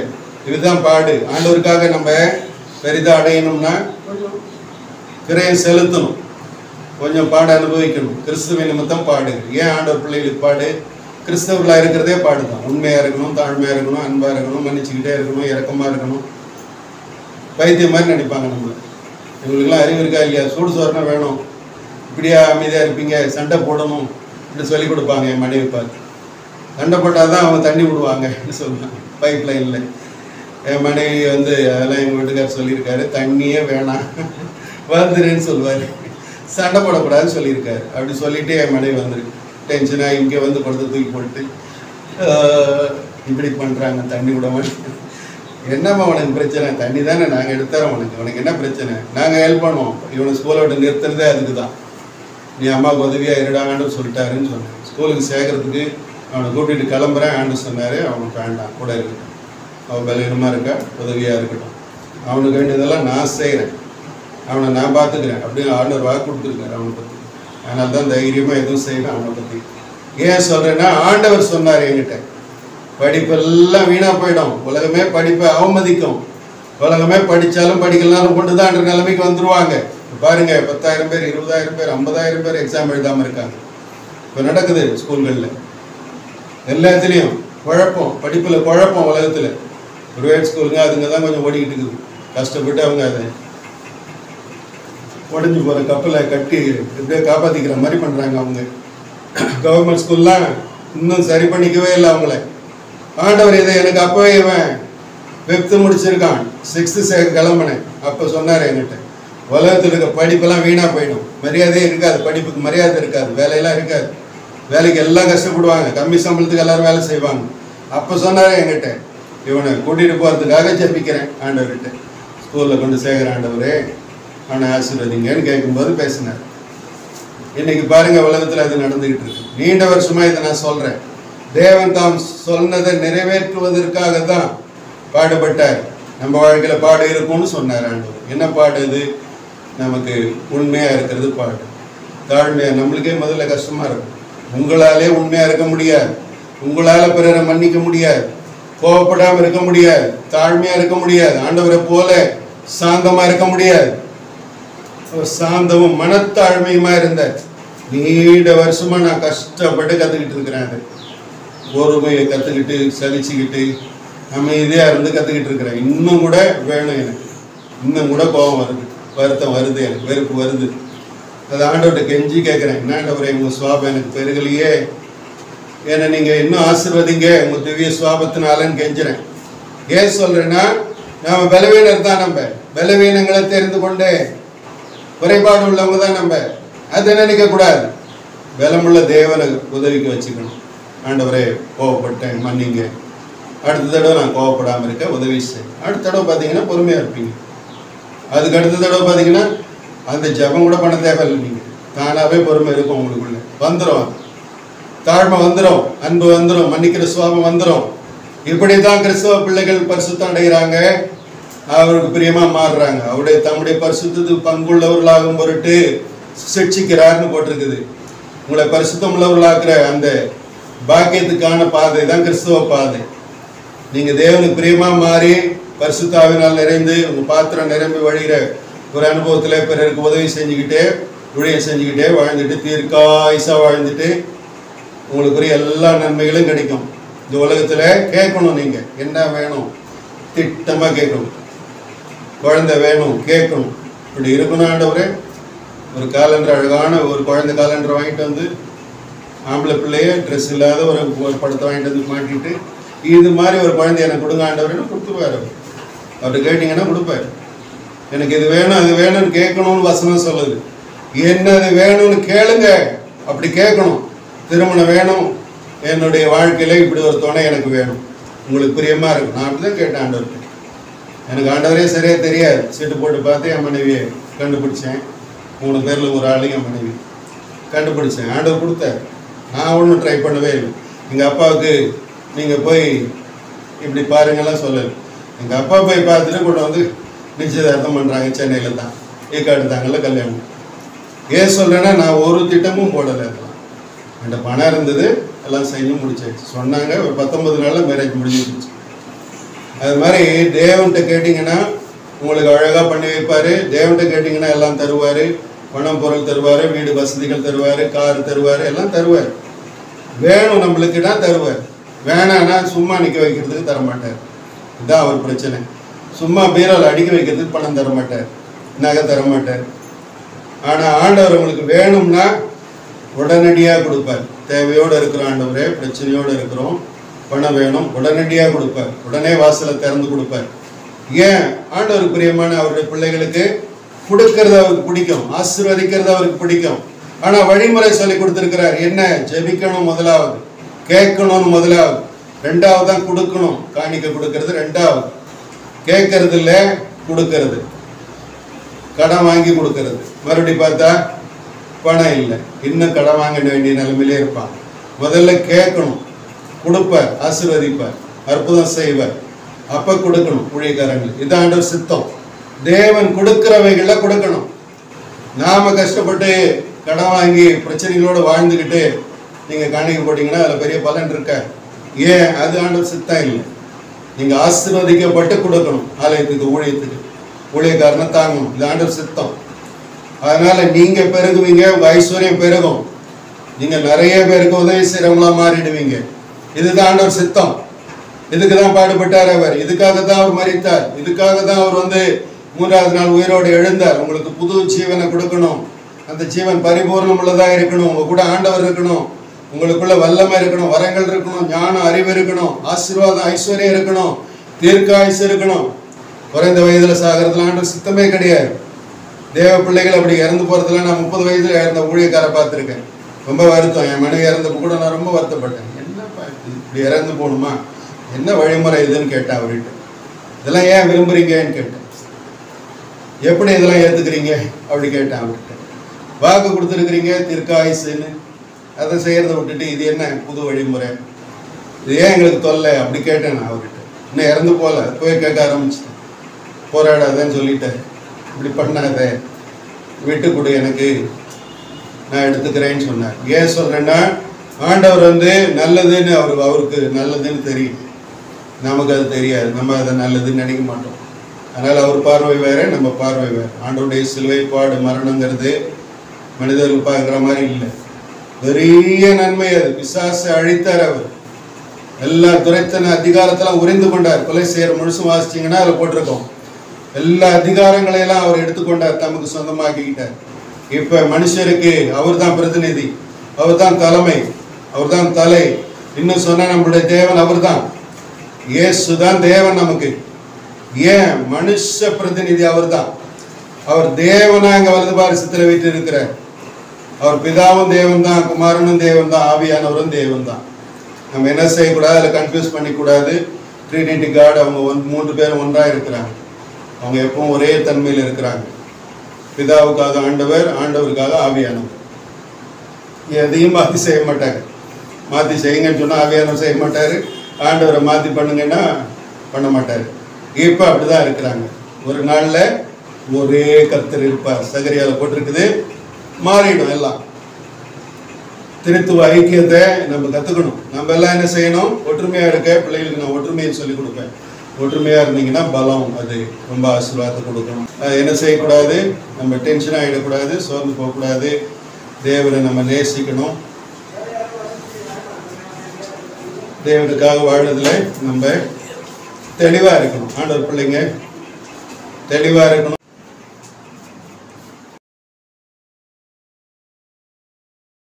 இதுதான் பாடு. ஆண்டவருக்காக நம்ம பெரிதாக அடையணும்னா கொஞ்சம் கிரையை செலுத்தணும், கொஞ்சம் பாடு அனுபவிக்கணும். கிறிஸ்துவ நிமித்தம் பாடு. ஏன் ஆண்டவர் பிள்ளைகளுக்கு பாடு? கிறிஸ்தவர்களாக இருக்கிறதே பாடு தான். உண்மையாக இருக்கணும், தாழ்மையாக இருக்கணும், அன்பாக இருக்கணும், மன்னிச்சுக்கிட்டே இருக்கணும், இரக்கமாக இருக்கணும். பைத்தியம் மாதிரி நினைப்பாங்க நம்மளை. இவங்களுக்குலாம் அறிவு இருக்கா இல்லையா? சூடு சோறுனா வேணும், இப்படியா அமைதியாக இருப்பீங்க, சண்டை போடணும் இப்படி சொல்லி கொடுப்பாங்க. என் மனைவி பார்த்து சண்டை போட்டால் தான் அவங்க தண்ணி விடுவாங்கன்னு சொல்லுவாங்க பைப் லைனில். என் மனைவி வந்து அதெல்லாம் எங்கள் வீட்டுக்கார் சொல்லியிருக்காரு, தண்ணியே வேணாம் வந்துருன்னு சொல்லுவார், சண்டை போடக்கூடாதுன்னு சொல்லியிருக்காரு. அப்படி சொல்லிவிட்டு என் மனைவி வந்துருக்கு டென்ஷனாக இங்கே வந்து படுத்து தூக்கி போட்டு இப்படி பண்ணுறாங்க, தண்ணி விட மாட்டேன். என்னம்மா உனக்கு பிரச்சனை? தண்ணி தானே நாங்கள் எடுத்துறோம், உனக்கு என்ன பிரச்சனை? நாங்கள் ஹெல்ப் பண்ணுவோம். இவனை ஸ்கூலை விட்டு நிறுத்துறதே அதுக்கு தான். நீ அம்மாவுக்கு உதவியாக இருடாங்கன்னு சொல்லிட்டாருன்னு சொன்னேன். ஸ்கூலுக்கு சேர்க்கறதுக்கு அவனை கூட்டிகிட்டு கிளம்புறேன் ஆண்டு சொன்னார். அவனுக்கு வேண்டாம், கூட இருக்கட்டும், அவன் பலவீனமாக இருக்கா, உதவியாக இருக்கட்டும், அவனுக்கு வேண்டியதெல்லாம் நான் செய்கிறேன், அவனை நான் பார்த்துக்கிறேன் அப்படின்னு ஆண்டவர் வாக்கு கொடுத்துருக்காரு அவனை பற்றி. அதனால தான் தைரியமாக எதுவும் செய்வேன் அவனை பற்றி. ஏன் சொல்கிறேன்னா, ஆண்டவர் சொன்னார் என்கிட்ட, படிப்பெல்லாம் வீணாக போயிடும், உலகமே படிப்பை அவமதிக்கும், உலகமே படித்தாலும் படிக்கலாலும் கொண்டு தான் என்ற நிலைமைக்கு வந்துடுவாங்க. பாருங்க, 10,000 பேர், 20,000 பேர், 50,000 பேர் எக்ஸாம் எழுதாமல் இருக்காங்க. இப்போ நடக்குது ஸ்கூல்களில், எல்லாத்துலேயும் குழப்பம், படிப்பில் குழப்பம். உலகத்தில் ப்ரைவேட் ஸ்கூலுங்க அதுங்க தான் கொஞ்சம் ஓடிக்கிட்டு இருக்குது. கஷ்டப்பட்டு அவங்க அதை உடஞ்சி போகிற கப்பலை கட்டி எப்படியே காப்பாற்றிக்கிற மாதிரி பண்ணுறாங்க அவங்க. கவர்மெண்ட் ஸ்கூல்லாம் இன்னும் சரி பண்ணிக்கவே இல்லை அவங்கள. ஆண்டவர் இதை எனக்கு அப்போவே இவன் 5th முடிச்சிருக்கான், 6th சேர்க்க கிளம்பினேன். அப்போ சொன்னார் என்கிட்ட, உலகத்தில் இருக்க படிப்பெல்லாம் வீணாக போயிடும், மரியாதையே இருக்காது, படிப்புக்கு மரியாதை இருக்காது, வேலையெல்லாம் இருக்காது, வேலைக்கு எல்லாம் கஷ்டப்படுவாங்க, கம்மி சம்பளத்துக்கு எல்லோரும் வேலை செய்வாங்க. அப்போ சொன்னார் என்கிட்ட, இவனை கூட்டிகிட்டு போகிறதுக்காக ஜெபிக்கிறேன் ஆண்டவர்கிட்ட, ஸ்கூலில் கொண்டு சேர்க்குற ஆண்டவரே அவனை ஆசீர்வதிங்கன்னு கேட்கும்போது பேசினார். இன்னைக்கு பாருங்க, உலகத்தில் அது நடந்துகிட்டு இருக்கு. நீண்ட வருஷமா இதை நான் சொல்றேன். தேவன் தாம் சொன்னதை நிறைவேற்றுவதற்காக தான் பாடுபட்டார். நம்ம வாழ்க்கையில பாடு இருக்கும்னு சொன்னார் ஆண்டவர். என்ன பாடு அது? நமக்கு உண்மையா இருக்கிறது பாடு, தாழ்மையா. நம்மளுக்கே முதல்ல கஷ்டமா இருக்கும், உங்களாலே உண்மையா இருக்க முடியாது, உங்களால பிறரை மன்னிக்க முடியாது, கோபப்படாம இருக்க முடியாது, தாழ்மையா இருக்க முடியாது, ஆண்டவரை போல சாந்தமா இருக்க முடியாது. சாந்தமும் மனத்தாழ்மையுமா இருந்த நீண்ட வருஷமா நான் கஷ்டப்பட்டு கத்துக்கிட்டு இருக்கிறேன். அது பொறுமையை கத்துக்கிட்டு சலிச்சுக்கிட்டு அமைதியா இருந்து கத்துக்கிட்டு இருக்கிறேன். இன்னும் கூட வேணும் எனக்கு, இன்னும் கூட கோபம் வருது, வருத்தம் வருது, எனக்கு வெறுப்பு வருது. அது ஆண்டவர்கிட்ட கெஞ்சி கேட்கிறேன், என்ன ஆண்டவரே உங்க சுவாபம் எனக்கு பெருகலையே, ஏன்னா நீங்க இன்னும் ஆசீர்வதிங்க உங்க திவ்ய சுவாபத்தினாலன்னு கெஞ்சுறேன். ஏன் சொல்றேன்னா, நாம பலவீனர் தான், நம்ம பலவீனங்களை தெரிந்து கொண்டு குறைபாடு உள்ளவங்க தான் நம்ம. அதை நினைக்க கூடாது, பலமுள்ள தேவனை உதவிக்கு வச்சுக்கணும். ஆண்டவரே கோவப்பட்டேன் மன்னிங்க, அடுத்த தடவை நான் கோவப்படாமல் இருக்க உதவி செய்ய. அடுத்த தடவை பார்த்தீங்கன்னா பொறுமையாக இருப்பீங்க. அதுக்கு அடுத்த தடவை பார்த்தீங்கன்னா அந்த ஜபம் கூட பண்ண தேவையில்லை, நீங்கள் தானாகவே பொறுமை இருக்கும் உங்களுக்குள்ள. வந்துடும், தாழ்மை வந்துடும், அன்பு வந்துடும், மன்னிக்கிற சுவாபம் வந்துடும். இப்படி தான் கிறிஸ்தவ பிள்ளைகள் பரிசுத்தம் அடைகிறாங்க, அவருக்கு பிரியமா மாறுறாங்க. அவருடைய தம்முடைய பரிசுத்தத்துக்கு பங்குள்ளவர்களாகும் பொருட்டு சிக்ஷிக்கிறார்னு போட்டிருக்குது. உங்களை பரிசுத்தம் உள்ளவர்களாக்குற அந்த பாக்கியத்துக்கான பாதை தான் கிறிஸ்தவ பாதை. நீங்க தேவனுக்கு பிரியமா மாறி பரிசுத்தாவினால் நிறைந்து உங்க பாத்திரம் நிரம்பி வழிகிற ஒரு அனுபவத்துல பிறருக்கு உதவி செஞ்சுக்கிட்டே ஊழியம் செஞ்சுக்கிட்டே வாழ்ந்துட்டு தீர்க்காயுசா வாழ்ந்துட்டு உங்களுக்குரிய எல்லா நன்மைகளும் கிடைக்கும். இந்த உலகத்துல கேட்கணும், நீங்க என்ன வேணும் திட்டமா கேட்கணும். குழந்தை வேணும் கேட்கணும், இப்படி இருக்கணும். ஆண்டவரே ஒரு காலண்டர், அழகான ஒரு குழந்தை காலண்டர் வாங்கிட்டு வந்து ஆம்பளை பிள்ளைய ட்ரெஸ் இல்லாத ஒரு படத்தை வாங்கிட்டு வந்து மாட்டிட்டு, இது மாதிரி ஒரு குழந்தை எனக்கு கொடுங்க ஆண்டவரேன்னு கொடுத்துருவார். அவர்கிட்ட கேட்டிங்கன்னா கொடுப்பார். எனக்கு இது வேணும் அது வேணும்னு கேட்கணும்னு வசனம் சொல்லுது. என்னது வேணும்னு கேளுங்க, அப்படி கேட்கணும். திருமணம் வேணும், என்னுடைய வாழ்க்கையில இப்படி ஒரு துணை எனக்கு வேணும், உங்களுக்கு பிரியமா இருக்கும். நான் அப்படிதான் கேட்டேன் ஆண்டவர்கிட்ட. எனக்கு ஆண்டவரே சரியா தெரியாது, சீட்டு போட்டு பார்த்து என் மனைவியை கண்டுபிடிச்சேன். 3 பேரில் ஒரு ஆளுங்க என் மனைவி கண்டுபிடிச்சேன். ஆண்டவர் கொடுத்தார், நான் ஒன்றும் ட்ரை பண்ணவே இல்லை. எங்கள் அப்பாவுக்கு நீங்கள் போய் இப்படி பாருங்கெல்லாம் சொல்லலை. எங்கள் அப்பா போய் பார்த்துட்டு கொண்டு வந்து நிச்சயதார்த்தம் பண்ணுறாங்க. சென்னையில் தான் ஏற்காடுத்தாங்கல்ல கல்யாணம். ஏன் சொல்கிறேன்னா, நான் ஒரு திட்டமும் போடலை. என்கிட்ட பணம் இருந்தது, எல்லாம் செஞ்சு முடிச்சாச்சு. சொன்னாங்க ஒரு 19 நாளில் மேரேஜ் முடிஞ்சிருச்சு. அது மாதிரி தேவன்கிட்ட கேட்டிங்கன்னா உங்களுக்கு அழகாக பண்ணி வைப்பார். தேவன்கிட்ட கேட்டிங்கன்னா எல்லாம் தருவார். பணம் பொருள் தருவார், வீடு வசதிகள் தருவார், கார் தருவார், எல்லாம் தருவார். வேணும் நம்மளுக்குன்னா தருவார். வேணான்னா சும்மா நிற்க வைக்கிறதுக்கு தரமாட்டார். இதுதான் அவர் பிரச்சனை. சும்மா பீரோவில் அடிக்க வைக்கிறதுக்கு பணம் தரமாட்டார், நகை தரமாட்டார். ஆனால் ஆண்டவர் உங்களுக்கு வேணும்னா உடனடியாக கொடுப்பார். தேவையோடு இருக்கிறோம் ஆண்டவரே, பிரச்சனையோடு இருக்கிறோம், பணம் வேணும், உடனடியாக கொடுப்பார். உடனே வாசலை திறந்து கொடுப்பார். ஏன்? ஆண்டவருக்கு பிரியமான அவருடைய பிள்ளைகளுக்கு கொடுக்கறது அவருக்கு பிடிக்கும், ஆசீர்வதிக்கிறது அவருக்கு பிடிக்கும். ஆனால் வழிமுறை சொல்லி கொடுத்துருக்கிறார். என்ன? ஜெபிக்கணும் முதலாவது, கேட்கணும்னு முதலாவது, ரெண்டாவது தான் கொடுக்கணும். காணிக்க கொடுக்கறது ரெண்டாவது. கேட்கறது இல்லை, கொடுக்கறது, கடன் வாங்கி கொடுக்கறது. மறுபடி பார்த்தா பணம் இல்லை, இன்னும் கடன் வாங்க வேண்டிய நிலைமையிலே இருப்பான். முதல்ல கேட்கணும், கொடுப்பார், ஆசீர்வதிப்பார், அற்புதம் செய்வார். அப்ப கொடுக்கணும் ஊழியக்காரங்களுக்கு. இதான் ஆண்டவர் சித்தம். தேவன் கொடுக்கிறவைகளை கொடுக்கணும். நாம கஷ்டப்பட்டு கடன் வாங்கி பிரச்சனைகளோடு வாழ்ந்துக்கிட்டு நீங்க காணிக்க போட்டீங்கன்னா அதுல பெரிய பலன் இருக்க. ஏன்? அது ஆண்டவர் சித்தம் இல்லை. நீங்க ஆசீர்வதிக்கப்பட்டு கொடுக்கணும். ஆலயத்துக்கு, ஊழியத்துக்கு, ஊழியக்காரனை தாங்கணும். இது ஆண்டவர் சித்தம். அதனால நீங்க பெருகுவீங்க, உங்க ஐஸ்வர்யம் பெருகும், நீங்க நிறைய பேருக்கு உதவி செய்யறவங்களா மாறிடுவீங்க. இதுதான் ஆண்டவர் சித்தம். இதுக்கு தான் பாடுபட்டார் அவர். இதுக்காக தான் அவர் மரித்தார். இதுக்காக தான் அவர் வந்து 3ஆவது நாள் உயிரோடு எழுந்தார். உங்களுக்கு புது ஜீவனை கொடுக்கணும். அந்த ஜீவன் பரிபூர்ணம் உள்ளதா இருக்கணும். உங்க கூட ஆண்டவர் இருக்கணும், உங்களுக்குள்ள வல்லமை இருக்கணும், வரங்கள் இருக்கணும், ஞானம், அறிவு இருக்கணும், ஆசீர்வாதம், ஐஸ்வர்யம் இருக்கணும், தீர்க்காயுசு இருக்கணும். குறைந்த வயதுல சாகிறதுல ஆண்டவர் சித்தமே கிடையாது. தேவ பிள்ளைகள் அப்படி இறந்து போறதுல நான் 30 வயதுல இறந்த ஊழியக்காரை பார்த்துருக்கேன். ரொம்ப வருத்தம். என் மனைவி இறந்தப்போ கூட நான் ரொம்ப வருத்தப்பட்டேன். என்னப்பா இப்படி இறந்து போகணுமா, என்ன வழிமுறை இதுன்னு கேட்டேன் அவர்கிட்ட. இதெல்லாம் ஏன் விரும்புறீங்கன்னு கேட்டேன். எப்படி இதெல்லாம் ஏற்றுக்கிறீங்க அப்படி கேட்டேன் அவர்கிட்ட. வாக்கு கொடுத்துருக்கிறீங்க தீர்க்காயுசுன்னு, அதை செய்யறதை விட்டுட்டு இது என்ன புது வழிமுறை, இது ஏன் எங்களுக்கு தொல்லை அப்படி கேட்டேன் நான் அவர்கிட்ட. இன்னும் இறந்து போல போய் கேட்க ஆரம்பிச்சிட்டேன். போராடாதேன்னு சொல்லிட்டேன், இப்படி பண்ணாத, விட்டு கொடு, எனக்கு நான் எடுத்துக்கிறேன்னு சொன்னார். ஏன் சொல்றேன்னா, ஆண்டவர் வந்து நல்லதுன்னு அவருக்கு நல்லதுன்னு தெரியும், நமக்கு அது தெரியாது, நம்ம அதை நல்லதுன்னு நினைக்க மாட்டோம். அதனால அவர் பார்வை வேற, நம்ம பார்வை வேற. ஆண்டவருடைய சிலுவை பாடு மரணங்கிறது மனிதர்கள் பார்க்குற மாதிரி இல்லை, பெரிய நன்மை. அது பிசாசை அழித்தார், அவர் எல்லா துரைத்தன அதிகாரத்தெல்லாம் உறிந்து கொண்டார். கொலை செய்யற முழுசும் வாசிச்சிங்கன்னா அதில் போட்டிருக்கோம். எல்லா அதிகாரங்களையெல்லாம் அவர் எடுத்துக்கொண்டார், தமக்கு சொந்தமாக்கிக்கிட்டார். இப்ப மனுஷருக்கு அவர் தான் பிரதிநிதி, அவர் தான் தலைமை, அவர் தான் தலை. இன்னும் சொன்ன நம்மளுடைய தேவன் அவர் தான், இயேசு தான் தேவன் நமக்கு. ஏன் மனுஷ பிரதிநிதி அவர் தான். அவர் தேவனா அங்க வலது பாரிசத்தில் வைத்து இருக்கிறார். அவர் பிதாவும் தேவன் தான், குமாரனும் தேவன் தான், ஆவியானவரும் தேவன் தான். நம்ம என்ன செய்யக்கூடாது, அதில் கன்ஃபியூஸ் பண்ணிக்கூடாது. ட்ரினிட்டி காட், அவங்க 3 பேரும் ஒன்றா இருக்கிறாங்க. அவங்க எப்பவும் ஒரே தன்மையில் இருக்கிறாங்க. பிதாவுக்காக ஆண்டவர், ஆண்டவருக்காக ஆவியானவர். எதையும் மாற்றி செய்ய மாட்டாங்க. மாற்றி செய்யுங்கன்னு சொன்னால் ஆவியானவர் செய்ய மாட்டார், ஆண்டவரை மாற்றி பண்ணுங்கன்னா பண்ண மாட்டார். இப்போ அப்படிதான் இருக்கிறாங்க. ஒரு நாளில் ஒரே கர்த்தர் இருப்பார். சகரியால போட்டிருக்குது, மாறிடும் எல்லாம். திருத்துவ ஐக்கியத்தை நம்ம கற்றுக்கணும். நம்ம எல்லாம் என்ன செய்யணும், ஒற்றுமையாக இருக்க. பிள்ளைகளுக்கு நான் ஒற்றுமையை சொல்லிக் கொடுப்பேன். ஒற்றுமையாக இருந்தீங்கன்னா பலம், அது ரொம்ப ஆசீர்வாதத்தை கொடுக்கணும். என்ன செய்யக்கூடாது, நம்ம டென்ஷன் ஆகிடக்கூடாது, சோர்ந்து போகக்கூடாது. தேவனை நம்ம நேசிக்கணும். தேவனுக்காக வாழ்றதுல நம்ம தெளிவாக இருக்கணும். ஆண்டவர் பிள்ளைங்க தெளிவாக இருக்கணும்.